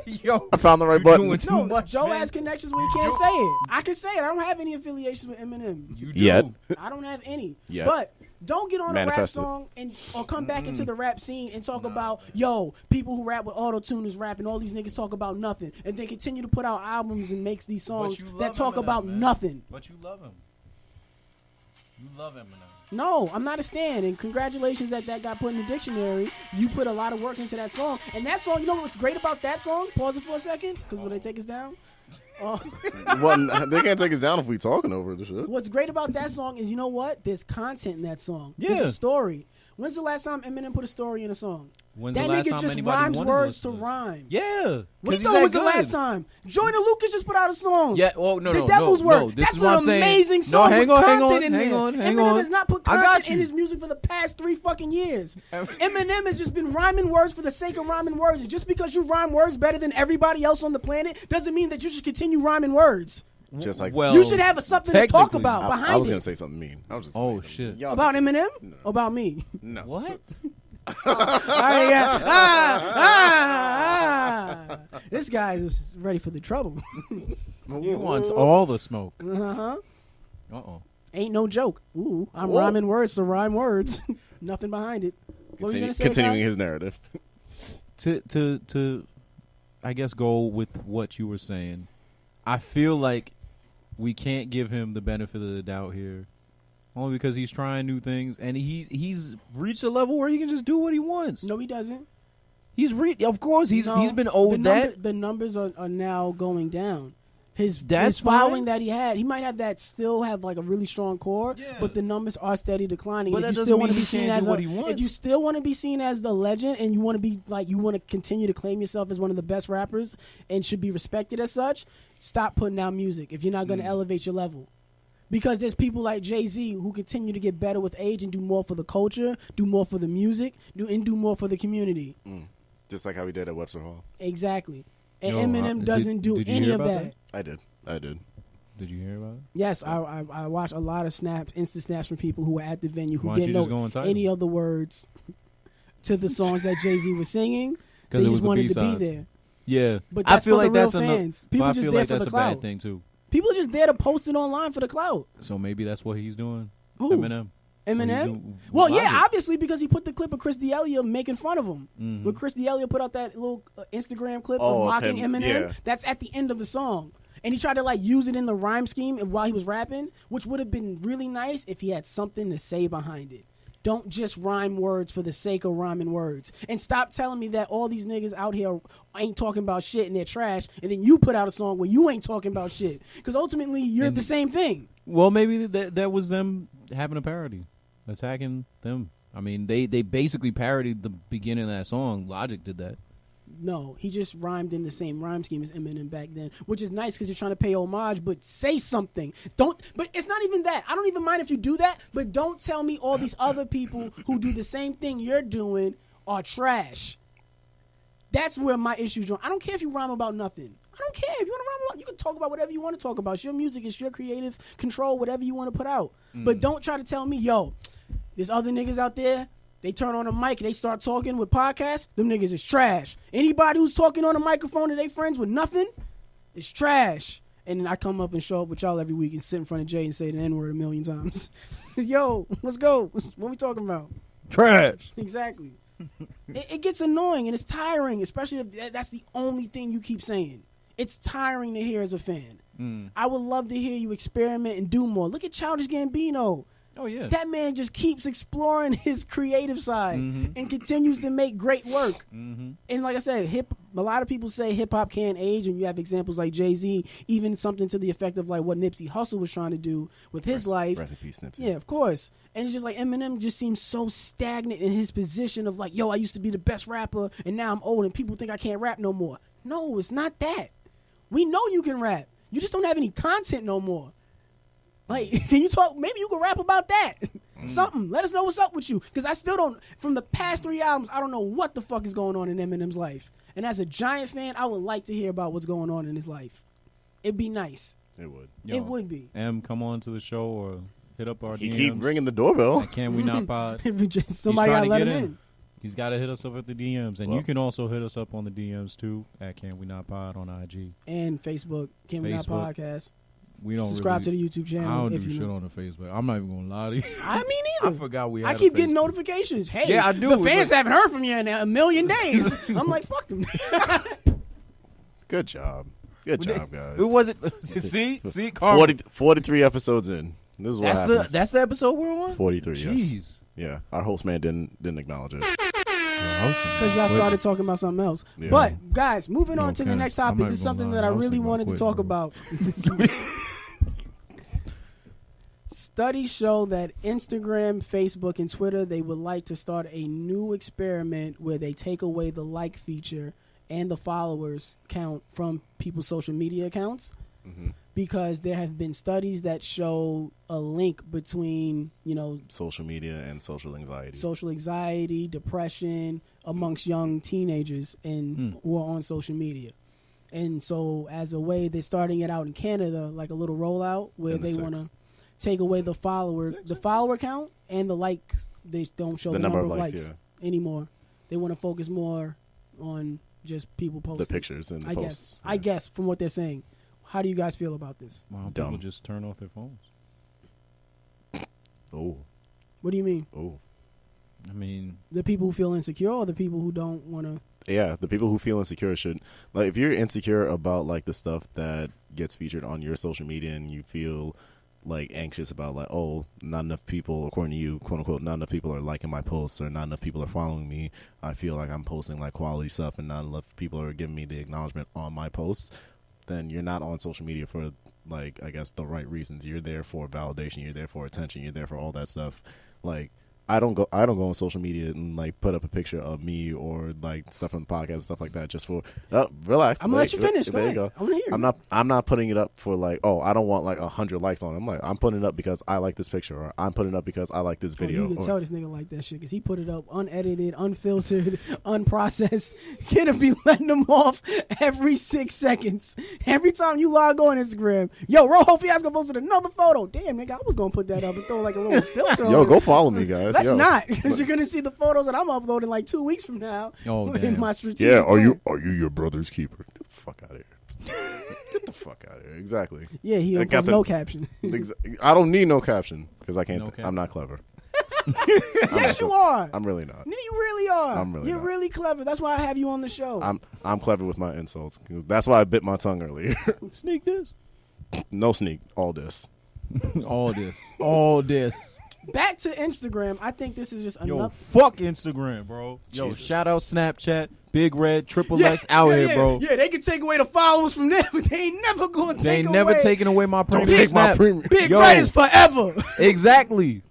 Yo, I found the right you button. doing too No, much, Joe man. has connections where he can't say it. I can say it. I don't have any affiliations with Eminem. You do. Yet. I don't have any. Yeah. But don't get on a rap Manifest it. song or come back into the rap scene and talk about, yo, people who rap with auto-tune is rapping. All these niggas talk about nothing. And then continue to put out albums and makes these songs you love that talk Eminem, about man. nothing. But you love him. You love Eminem. No, I'm not a stan. And congratulations that got put in the dictionary. You put a lot of work into that song. And that song, you know what's great about that song? Pause it for a second, because when they take us down. Well, they can't take us down if we talking over the shit. What's great about that song is, you know what? There's content in that song. Yeah. There's a story. When's the last time Eminem put a story in a song? When's that the last nigga time just anybody rhymes wanted to words listen to this? rhyme. Yeah. What 'cause are you he's talking that was the good. last time? Jordan Lucas just put out a song. Yeah, well, no, The no, Devil's no, Work. no. This That's is what an I'm saying. amazing No, song hang with on, content hang in there. on. Eminem has not put I got content in you. his music for the past 3 fucking years. Eminem has just been rhyming words for the sake of rhyming words. And just because you rhyme words better than everybody else on the planet doesn't mean that you should continue rhyming words. Just like Well, You should have something to talk technically. about behind I was it. gonna say something mean. I was just Oh, saying, shit. y'all About can say- Eminem? Or about me? No. What? This guy is ready for the trouble. He wants all the smoke. Uh-huh. Uh-oh. Ain't no joke. Ooh, I'm Whoa. rhyming words to rhyme words. Nothing behind it. What were you gonna say, Continuing Guy? his narrative. To I guess go with what you were saying. I feel like we can't give him the benefit of the doubt here, only because he's trying new things and he's reached a level where he can just do what he wants. No, he doesn't. Of course he's No, been owed that. The numbers are now going down. His That's following fine. that he might have that still have like a really strong core, Yeah. but the numbers are steady declining. But If that you doesn't still mean want to be he seen can't as do what he if wants. you still want to be seen as the legend and you want to be like you want to continue to claim yourself as one of the best rappers and should be respected as such, stop putting out music if you're not going to elevate your level. Because there's people like Jay-Z who continue to get better with age and do more for the culture, do more for the music, do more for the community. Just like how we did at Webster Hall. Exactly. And Yo, Eminem doesn't do did you any hear of about that. that? I did. Did you hear about it? Yes, I watch a lot of snaps, instant snaps from people who were at the venue who Why don't didn't you just go know on title? any of the words to the songs that Jay-Z was singing. They Because it just was the wanted to be B-sides. there. Yeah, But I that's feel for like the real that's enough. fans. People but I just feel there like for that's the a bad clout. thing too. People are just there to post it online for the clout. So maybe that's what he's doing. Who? Eminem. What he's Eminem? doing- Well, Logic. yeah, obviously because he put the clip of Chris D'Elia making fun of him. Mm-hmm. When Chris D'Elia put out that little Instagram clip Oh, of of mocking him, Eminem, yeah. that's at the end of the song. And he tried to like use it in the rhyme scheme while he was rapping, which would have been really nice if he had something to say behind it. Don't just rhyme words for the sake of rhyming words. And stop telling me that all these niggas out here ain't talking about shit and they're trash, and then you put out a song where you ain't talking about shit. Because ultimately, you're the same thing. Well, maybe that was them having a parody, attacking them. I mean, they basically parodied the beginning of that song. Logic did that. No, he just rhymed in the same rhyme scheme as Eminem back then, which is nice because you're trying to pay homage, but say something. But it's not even that. I don't even mind if you do that, but don't tell me all these other people who do the same thing you're doing are trash. That's where my issues are. I don't care if you rhyme about nothing. I don't care if you want to rhyme about. You can talk about whatever you want to talk about. It's your music. It's your creative control. Whatever you want to put out. But don't try to tell me, yo, there's other niggas out there. They turn on a mic and they start talking with podcasts. Them niggas is trash. Anybody who's talking on a microphone to their friends with nothing is trash. And then I come up and show up with y'all every week and sit in front of Jay and say the N-word a million times. Yo, let's go. What we talking about? Trash. Exactly. It gets annoying and it's tiring, especially if that's the only thing you keep saying. It's tiring to hear as a fan. I would love to hear you experiment and do more. Look at Childish Gambino. Oh, yeah. That man just keeps exploring his creative side and continues to make great work. And like I said, a lot of people say hip-hop can't age, and you have examples like Jay-Z, even something to the effect of like what Nipsey Hussle was trying to do with his life. Rest in peace, Nipsey. Yeah, of course. And it's just like Eminem just seems so stagnant in his position of like, yo, I used to be the best rapper, and now I'm old, and people think I can't rap no more. No, it's not that. We know you can rap. You just don't have any content no more. Like, can you talk? Maybe you can rap about that. Something. Let us know what's up with you. Because I still don't, from the past 3 albums, I don't know what the fuck is going on in Eminem's life. And as a Giant fan, I would like to hear about what's going on in his life. It'd be nice. It would. Yo, It would be. Come on to the show or hit up our He DMs. keep ringing the doorbell. At Can We Not Pod. Somebody got to let get him in. He's got to hit us up at the DMs. And Well. you can also hit us up on the DMs, too, at Can We Not Pod on IG. And Facebook, Can We Not Facebook. Podcast. We don't Subscribe really, to the YouTube channel. I don't if do you shit know. on the Facebook. I'm not even going to lie to you. I mean, I either. forgot we had I keep a getting Facebook. notifications. Hey, Yeah, I do. The It's fans like- haven't heard from you in a million days. I'm like, fuck them. Good job. Good job, guys. Who was it? See, Karma. 43 episodes in. This is what happens. That's the episode we're on? 43, yes. Jeez. Yeah, our host man didn't acknowledge it. Because y'all started talking about something else. Yeah. But, guys, moving on to the Okay. next I'm topic. not This is even gonna something lie. that I I was really thinking wanted to about talk quitting, about. Studies show that Instagram, Facebook, and Twitter, they would like to start a new experiment where they take away the like feature and the followers count from people's social media accounts. Because there have been studies that show a link between, Social media and social anxiety. social anxiety, depression amongst young teenagers and who are on social media. And so as a way, they're starting it out in Canada, like a little rollout where And the they six. want to take away the follower count and the likes. They don't show the number of likes anymore. They want to focus more on just people posting. The pictures and the I posts. guess. I guess from what they're saying. How do you guys feel about this? Why don't Dumb. people just turn off their phones? Oh, What do you mean? oh. I mean, The people who feel insecure or the people who don't want to? Yeah, the people who feel insecure should, like, if you're insecure about like the stuff that gets featured on your social media and you feel like anxious about like, oh, not enough people, according to you, quote unquote, not enough people are liking my posts or not enough people are following me. I feel like I'm posting like quality stuff and not enough people are giving me the acknowledgement on my posts. Then you're not on social media for, like, I guess the right reasons. You're there for validation. You're there for attention. You're there for all that stuff. Like, I don't go on social media and like put up a picture of me or like stuff on the podcast and stuff like that just for relax. I'm gonna let you finish. Go There ahead. you go. I want to hear. I'm not putting it up for like, oh, I don't want like 100 likes on it. I'm like, I'm putting it up because I like this picture, or I'm putting it up because I like this video. You can or- tell this nigga like that shit because he put it up unedited, unfiltered, unprocessed. Kid'll be letting them off every 6 seconds. Every time you log on Instagram, yo, Rojo Fiasco posted another photo. Damn, nigga, I was gonna put that up and throw like a little filter on Yo, it. go follow me, guys. Let's Yo. not, because you're gonna see the photos that I'm uploading like 2 weeks from now. Oh, in damn. my strategic Yeah, are plan. you your brother's keeper? Get the fuck out of here. Get the fuck out of here. Exactly. Yeah, he I don't got post the- no caption. I don't need no caption because I can't. No caption. I'm not clever. Yes, you are. I'm really not. No, you really are. I'm really You're not. really clever. That's why I have you on the show. I'm clever with my insults. That's why I bit my tongue earlier. sneak this. No sneak. All this. All this. Back to Instagram. I think this is just Yo, enough. fuck Instagram, bro. Yo, Jesus. shout out Snapchat, Big Red, Triple X out here, bro. Yeah, they can take away the followers from them, but they ain't never going to They take ain't away. never taking away my Don't premium take my Snap. premium. Big Yo. Red is forever. Exactly.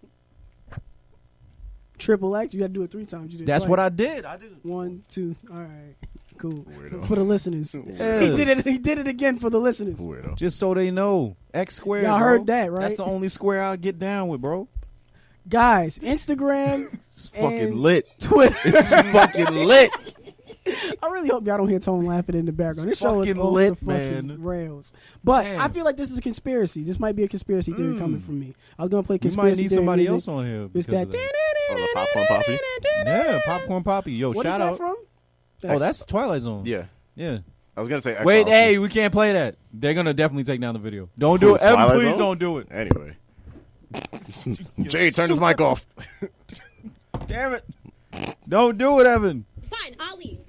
Triple X, you got to do it 3 times. You did That's twice. what I did. I did. 1, 2. All right, cool. Weirdo. For the listeners, Yeah. He did it again for the listeners. Weirdo. Just so they know. X squared. Y'all bro. heard that, right? That's the only square I get down with, bro. Guys, Instagram, It's fucking and lit. Twitter. It's fucking lit. I really hope y'all don't hear Tone laughing in the background. This show is fucking off lit, the fucking man. rails. But Man. I feel like this is a conspiracy. This might be a conspiracy theory coming from me. I was gonna play We conspiracy might need theory somebody music. else on here. It's because that. of that. Oh, the Popcorn Poppy? Yeah, Popcorn Poppy. Yo, What is shout that out. from? Oh, that's Twilight Zone. Yeah. Yeah. I was going to say Wait, X-Files. hey, we can't play that. They're gonna definitely take down the video. Don't do Who, it, Evan. Twilight Please Zone? don't do it. Anyway. Jay, turn his mic off. Damn it! Don't do it, Evan. Fine, I'll leave.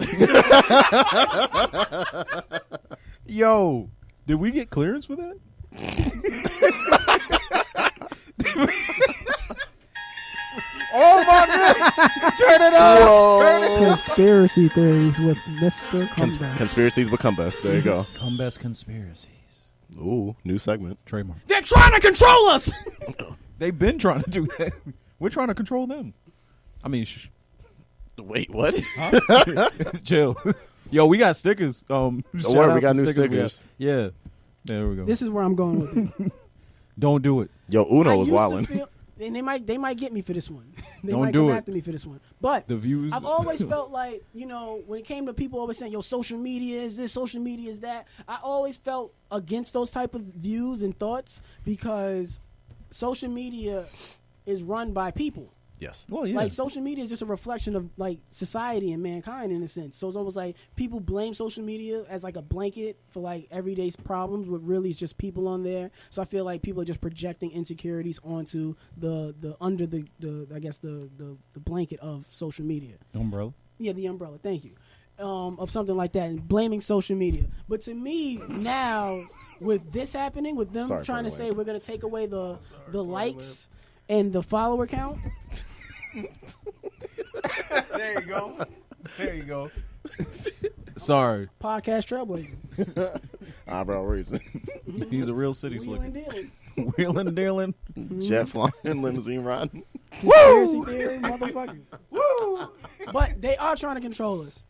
Yo, did we get clearance for that? Oh my god! Turn it up! Turn it up! Conspiracy theories with Mr. Comeback. Conspiracies become best. There you go. Come best conspiracies. Ooh, new segment. Trademark. They're trying to control us. They've been trying to do that. We're trying to control them. I mean, Wait, what? chill. Yo, we got stickers. Shout word, we out got the new we stickers. Yeah. There we go. This is where I'm going with it. Don't do it. Yo, Uno I was used to wildin'. feel- and they might get me for this one. They Don't might do come it. after me for this one. But The views. I've always felt like, you know, when it came to people always saying, yo, social media is this, social media is that, I always felt against those type of views and thoughts because social media is run by people. Yes. Well, yeah. Like, social media is just a reflection of, like, society and mankind in a sense. So it's almost like people blame social media as, like, a blanket for, like, everyday problems, but really it's just people on there. So I feel like people are just projecting insecurities onto the under the I guess, the blanket of social media. Umbrella. Yeah, the umbrella. Thank you. Of something like that, and blaming social media. But to me, now, with this happening, with them Sorry, trying to by the say we're going to take away the likes and the follower count, There you go. There you go. Sorry. podcast trailblazer. Eyebrow raising. He's a real city Wheeling slicker. dealing. Wheeling and dealing. Jet flying, limousine riding. Conspiracy theory, motherfucker. Woo! But they are trying to control us.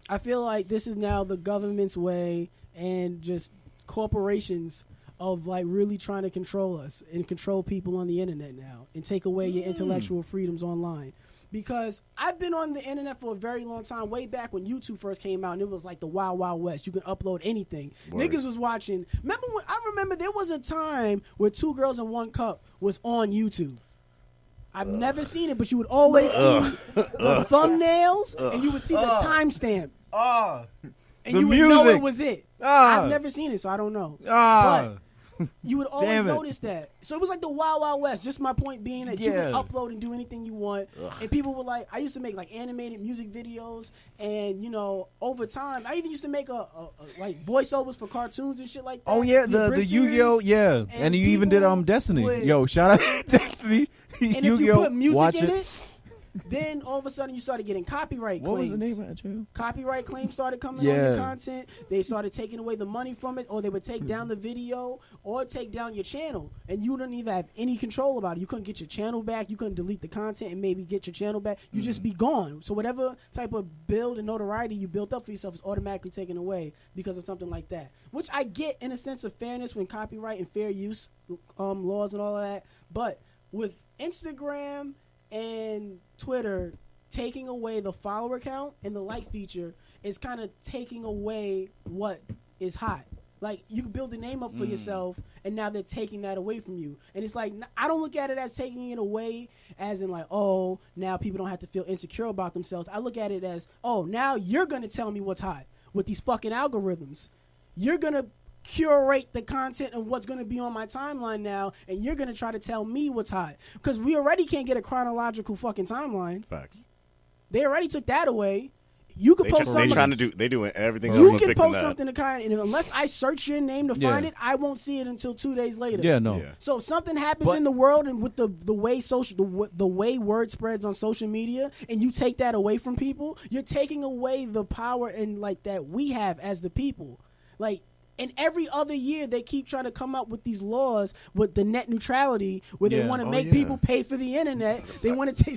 I feel like this is now the government's way and just corporations of like really trying to control us and control people on the internet now and take away your intellectual freedoms online. Because I've been on the internet for a very long time, way back when YouTube first came out, and it was like the Wild Wild West. You can upload anything. Word. Niggas was watching. I remember there was a time where 2 Girls in 1 Cup was on YouTube. I've never seen it, but you would always see the thumbnails, and you would see the timestamp, and The you would know music. it was it. Ah. I've never seen it, so I don't know. Ah. But you would always Damn it. notice that. So it was like the Wild Wild West. Just my point being that you Yeah. could upload and do anything you want. And people were like, I used to make like animated music videos, and you know, over time, I even used to make a like voiceovers for cartoons and shit like that. Oh yeah, the Brit Yu-Gi-Oh, series. yeah, and you even did people Destiny. would- Yo, shout out Destiny. And if Yu-Gi-Oh, you put music watch in it. it, then all of a sudden you started getting copyright What claims. was the name of that show? Copyright claims started coming on Yeah. your content. They started taking away the money from it, or they would take down the video or take down your channel, and you didn't even have any control about it. You couldn't get your channel back. You couldn't delete the content and maybe get your channel back. You just be gone. So whatever type of build and notoriety you built up for yourself is automatically taken away because of something like that. Which I get in a sense of fairness when copyright and fair use laws and all of that. But with Instagram and Twitter taking away the follower count and the like feature is kind of taking away what is hot. Like, you can build a name up for yourself, and now they're taking that away from you. And it's like, I don't look at it as taking it away as in like, oh, now people don't have to feel insecure about themselves. I look at it as, oh, now you're going to tell me what's hot with these fucking algorithms. You're going to curate the content of what's going to be on my timeline now, and you're going to try to tell me what's hot. Because we already can't get a chronological fucking timeline. Facts. They already took that away. You could post They something. trying to do. They doing everything else You but can fixing post that. something to kind of, and unless I search your name to Yeah. find it, I won't see it until 2 days later. Yeah, no. Yeah. So if something happens But- in the world and with the way the way word spreads on social media, and you take that away from people, you're taking away the power and like that we have as the people. Like, and every other year they keep trying to come up with these laws with the net neutrality, where they Yeah. want to Oh, make yeah. people pay for the internet. They want to take.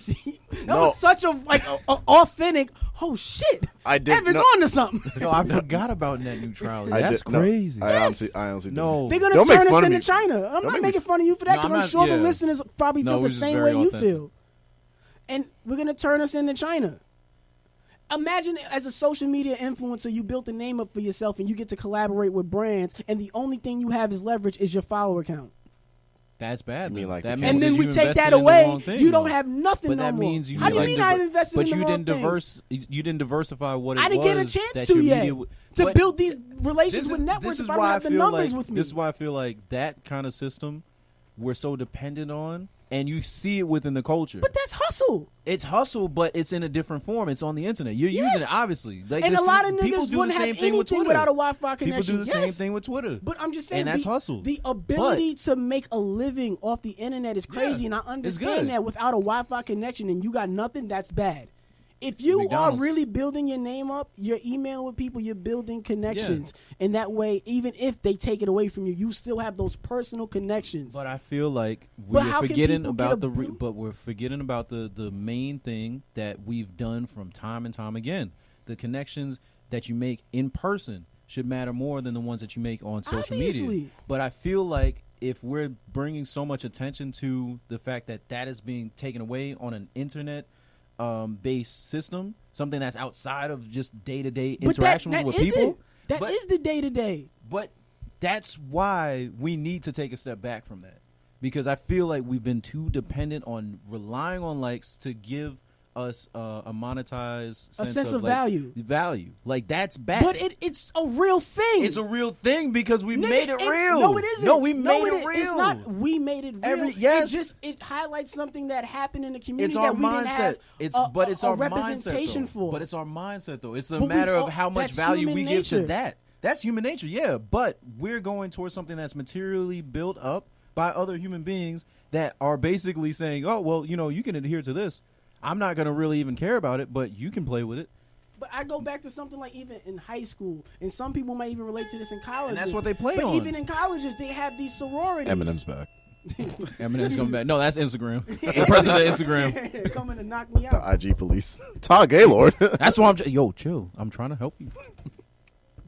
That No. was such a like a authentic. Oh shit! I did- Evan's no. on to something. Yo, I forgot about net neutrality. I That's did- no, crazy. I Yes. honestly No. did. They're gonna Don't make turn us fun of into me. China. I'm Don't not make making me- fun of you for that No, because I'm I'm not- sure the yeah. listeners probably No, feel it the was just same very way you authentic. feel. And we're gonna turn us into China. Imagine as a social media influencer, you built a name up for yourself and you get to collaborate with brands, and the only thing you have as leverage is your follower count. That's bad. You mean like that the means And then that we you take invested that in the away. wrong thing, You don't though. have nothing But no that more. means you How do you like mean I invested but in the you wrong didn't thing? you didn't diversify what it was. I didn't get a chance that to your yet media to but build these relations with this networks is if I why don't have the feel numbers like, with me. This is why I feel like that kind of system we're so dependent on, and you see it within the culture. But that's hustle. It's hustle, but it's in a different form. It's on the internet. You're using it, obviously. Like, And a lot of people niggas do wouldn't the same have thing with anything Twitter. without a Wi-Fi People connection. do the same thing with Twitter. But I'm just saying, and that's hustle. The ability to make a living off the internet is crazy, and I good. understand that without a Wi-Fi connection and you got nothing, that's bad. If you McDonald's. are really building your name up, you're emailing with people, you're building connections. And that way, even if they take it away from you, you still have those personal connections. But I feel like But we're how can forgetting people about get a but we're forgetting about the main thing that we've done from time and time again. The connections that you make in person should matter more than the ones that you make on social media. Obviously. But I feel like if we're bringing so much attention to the fact that that is being taken away on an internet based system, something that's outside of just day-to-day But interaction that with is people. it. That but- is the day-to-day. But that's why we need to take a step back from that, because I feel like we've been too dependent on relying on likes to give us a monetized sense of like, value. Value, like that's bad. But it's a real thing. It's a real thing because we Nigga, made it real. No, it isn't. No, we made it It's real. not. We made it real. Yes. It highlights something that happened in the community It's our that we didn't have mindset. It's a our representation mindset, though. for. But it's our mindset, though. It's the But matter we've of how much that's value human we give to nature. that. That's human nature, yeah. But we're going towards something that's materially built up by other human beings that are basically saying, "Oh, well, you can adhere to this. I'm not going to really even care about it, but you can play with it." But I go back to something like even in high school, and some people might even relate to this in college. And that's what they play but on. even in colleges, they have these sororities. Eminem's back. Eminem's coming back. No, that's Instagram. The president of Instagram. They're coming to knock me The out. IG police. Todd Gaylord. That's why yo, chill. I'm trying to help you.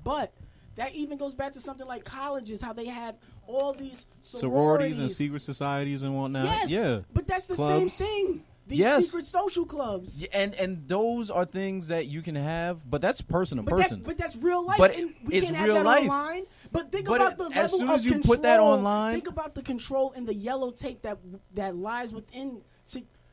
But that even goes back to something like colleges, how they have all these Sororities and secret societies and whatnot. Yes, Yeah. but that's the Clubs. same thing. These Yes. secret social clubs. Yeah, and those are things that you can have, but that's person to But person. that's real life. But and we it's can't real have that life. online. But think But about the level as soon of as you control. put that online- Think about the control and the yellow tape that lies within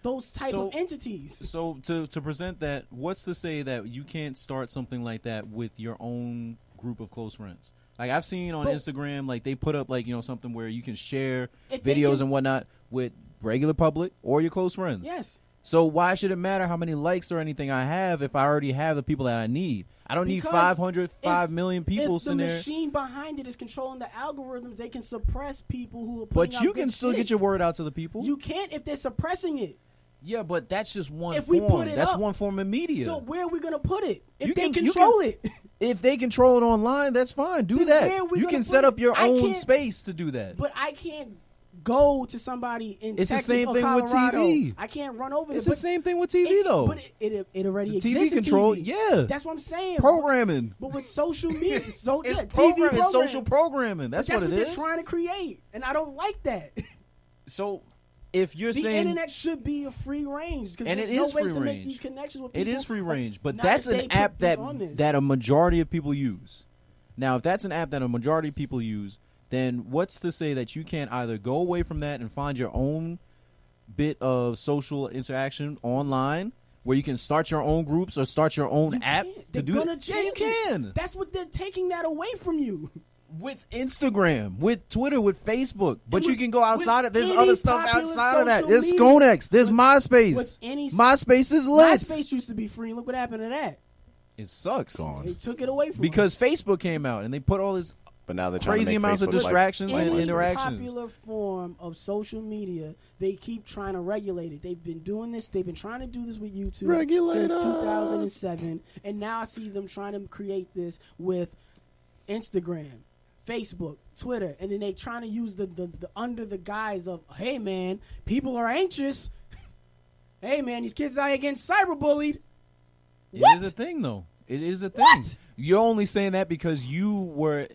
those type So- of entities. So to present that, what's to say that you can't start something like that with your own group of close friends? Like I've seen on But- Instagram, like they put up like something where you can share If they videos can- and whatnot with regular public or your close friends. Yes. So why should it matter how many likes or anything I have if I already have the people that I need? I don't need Because 500, 5 if- million people If the sitting there. machine behind it is controlling the algorithms, they can suppress people who are putting But out you good can still shit. get your word out to the people. You can't if they're suppressing it. Yeah, but that's just one If form. we put it That's up- one form of media. So where are we gonna put it? If You they can- you control can- it. If they control it online, that's fine. Do Then that. where are we You gonna can put set it? up your I own can't- space to do that. But I can't go to somebody in It's the Texas same or thing with Colorado. TV. I can't run over It's them. the same thing with TV, though. But it already The exists. TV in control, TV. yeah. That's what I'm saying. Programming. But with social media, It's TV programming. It's program. social programming. That's what it they're is. trying to create, and I don't like that. So if you're The saying internet should be a free range because And there's it no is way free to make range. these connections with it people. is free range, but Not that's if they an put app this on this. that a majority of people use. Now, if that's an app that a majority of people use, then what's to say that you can't either go away from that and find your own bit of social interaction online where you can start your own groups or start your own You app can't. to They're do gonna it? Yeah, you change it. can. That's what they're taking that away from you. With Instagram, with Twitter, with Facebook, but you with- can go outside of. There's with other any stuff popular outside of that. social There's media. Skonex. There's With MySpace. any- MySpace is lit. MySpace used to be free. Look what happened to that. It sucks Gone. They took it away from because us. Facebook came out and they put all this But now they're trying crazy to make amounts of Facebook like distractions and Any interactions. popular form of social media, they keep trying to regulate it. They've been doing this. They've been trying to do this with YouTube Regulate since us. 2007, and now I see them trying to create this with Instagram, Facebook, Twitter, and then they trying to use the under the guise of, hey man, people are anxious. Hey man, these kids out here getting cyberbullied. It What? is a thing, though. It is a thing. What? You're only saying that because you were.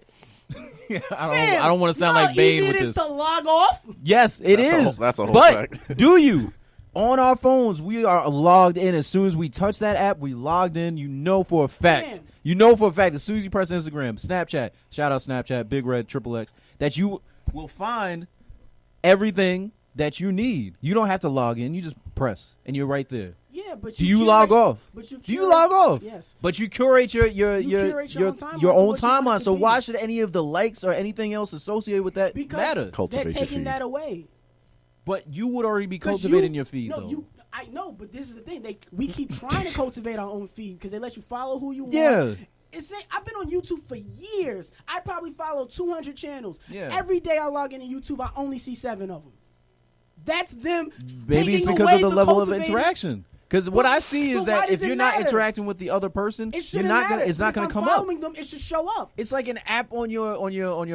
I Fam, don't want to sound you know like how Bane easy with it this. is to log off. Yes, it That's a is. whole- that's a whole But fact. do you? On our phones, we are logged in. As soon as we touch that app, we logged in. You know for a fact. Damn. You know for a fact, as soon as you press Instagram, Snapchat, shout out Snapchat, Big Red, XXX, that you will find everything that you need. You don't have to log in. You just press, and you're right there. Yeah, but Do you log off? But Do you log off? Yes. But you curate your curate your own timeline your to own what you want it timeline. to So be. why should any of the likes or anything else associated with that Because matter? Cultivate they're your taking feed. that away. But you would already be 'Cause cultivating your feed, no, though. I know, but this is the thing. We keep trying to cultivate our own feed because they let you follow who you Yeah. want. I've been on YouTube for years. I probably follow 200 channels. Yeah. Every day I log into YouTube, I only see 7 of them. That's them. Maybe it's taking because away of the level of cultivated- interaction. Because what I see is but why that does if it you're not matter? interacting with the other person, It you're shouldn't not matter. gonna. It's not If gonna I'm come up. following them, it should show up. It's like an app on your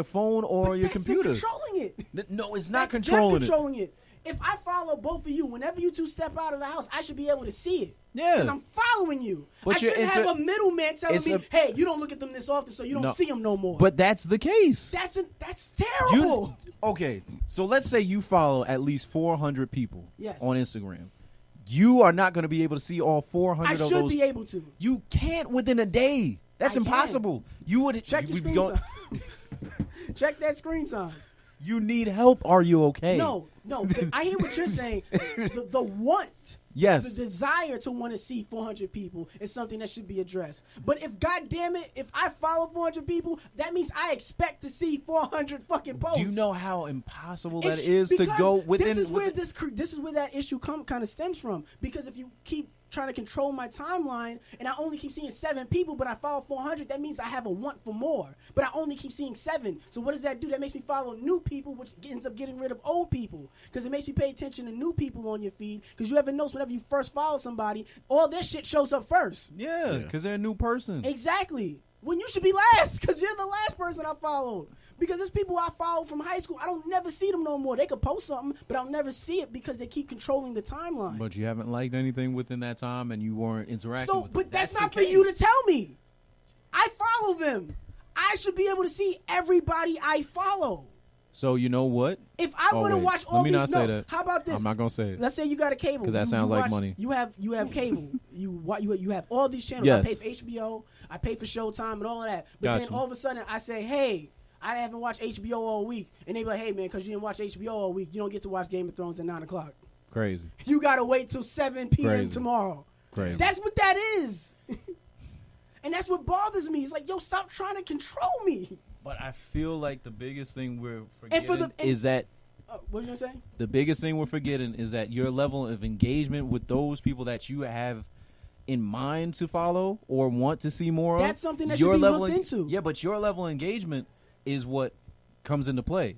phone or But your that's computer. them controlling it. No, it's not That's controlling them controlling it. If I follow both of you, whenever you two step out of the house, I should be able to see it. Yeah. Because I'm following you. But I shouldn't have a middleman telling it's me, a- hey, you don't look at them this often, so you don't No. see them no more. But that's the case. That's terrible. Okay, so let's say you follow at least 400 people Yes. on Instagram. You are not going to be able to see all 400 I of should those. be able to. You can't within a day. That's I can. impossible. You would Check you the would screen go- time. Check that screen time. You need help. Are you okay? No. I hear what you're saying. The want. Yes. The desire to want to see 400 people is something that should be addressed. But if, goddamn it, if I follow 400 people, that means I expect to see 400 fucking posts. Do you know how impossible that It's- is to because go within? This is where this is where that issue kind of stems from. Because if you keep trying to control my timeline and I only keep seeing 7 people, but I follow 400, that means I have a want for more. But I only keep seeing 7. So what does that do? That makes me follow new people, which ends up getting rid of old people. Because it makes me pay attention to new people on your feed. Because you ever notice whenever you first follow somebody, all their shit shows up first. Yeah, because they're a new person. Exactly. When you should be last, because you're the last person I followed. Because there's people I followed from high school, I don't never see them no more. They could post something, but I'll never see it because they keep controlling the timeline. But you haven't liked anything within that time, and you weren't interacting. So, with but them. that's the not for case. you to tell me. I follow them. I should be able to see everybody I follow. So you know what? If I Oh, want to wait. watch all Let me these, not say that. How about this? I'm not gonna say it. Let's say you got a cable 'Cause that You sounds like watch- money. You have cable. you have all these channels. Yes. I pay for HBO. I pay for Showtime and all of that. But Got then you. all of a sudden I say, hey, I haven't watched HBO all week, and they be like, hey man, because you didn't watch HBO all week, you don't get to watch Game of Thrones at 9:00. Crazy. You gotta wait till 7 p.m. Crazy. tomorrow. Crazy. That's what that is. And that's what bothers me. It's like, yo, stop trying to control me. But I feel like the biggest thing we're And for forgetting the- is that What you gonna say? the biggest thing we're forgetting is that your level of engagement with those people that you have in mind to follow or want to see more of. That's something that your should be level looked into. Yeah, but your level of engagement is what comes into play.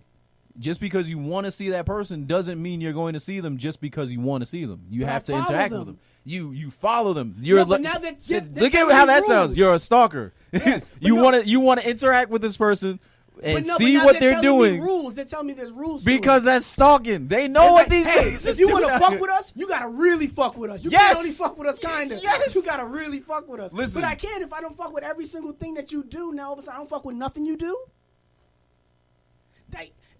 Just because you want to see that person doesn't mean you're going to see them just because you want to see them. You But I have to follow interact them. with them. You follow them. You're No, but li- now that- Sid, that- look that's at how that rules. sounds. You're a stalker. Yes, but you no- want to interact with this person and But no, see but now what they're telling me doing. rules. They're telling me there's rules. to Because it. that's stalking. They know It's what like, these hey, niggas if is you doing want to out fuck here. with us, you gotta really fuck with us. You Yes. can't only fuck with us, kinda. Yes. You gotta really fuck with us. Listen. But I can if I don't fuck with every single thing that you do. Now all of a sudden I don't fuck with nothing you do.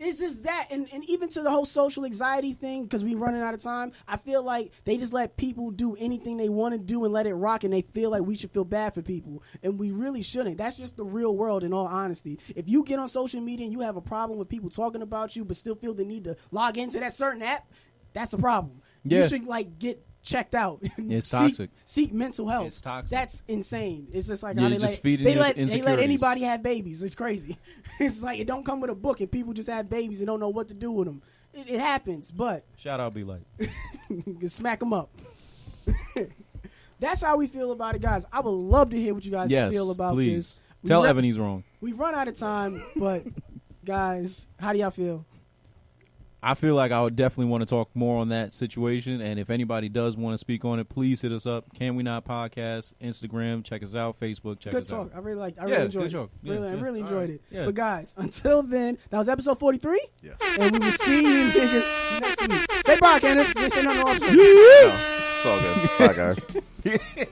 It's just that, and even to the whole social anxiety thing, because we running out of time. I feel like they just let people do anything they want to do and let it rock, and they feel like we should feel bad for people, and we really shouldn't. That's just the real world. In all honesty, if you get on social media and you have a problem with people talking about you, but still feel the need to log into that certain app, that's a problem. Yeah. You should get checked out. It's Seek- toxic. Seek mental health. It's toxic. That's insane. It's just like You're how they just let feeding they your let insecurities. anybody have babies. It's crazy. It's like it don't come with a book, and people just have babies and don't know what to do with them. It happens, but Shout out, be like. you can smack them up. That's how we feel about it, guys. I would love to hear what you guys Yes, feel about please. this. Tell Evan he's wrong. We've run out of time, but guys, how do y'all feel? I feel like I would definitely want to talk more on that situation, and if anybody does want to speak on it, please hit us up. Can We Not Podcast, Instagram, check us out, Facebook, check Good us talk. out. I really Yeah, enjoyed good it. talk. Yeah, Really, I yeah. really All enjoyed right. it. Yeah. But guys, until then, that was episode 43. Yeah. And we will see you niggas next week. Say bye, Kenneth. We ain't say nothing all episode. No, it's all good. Bye, guys.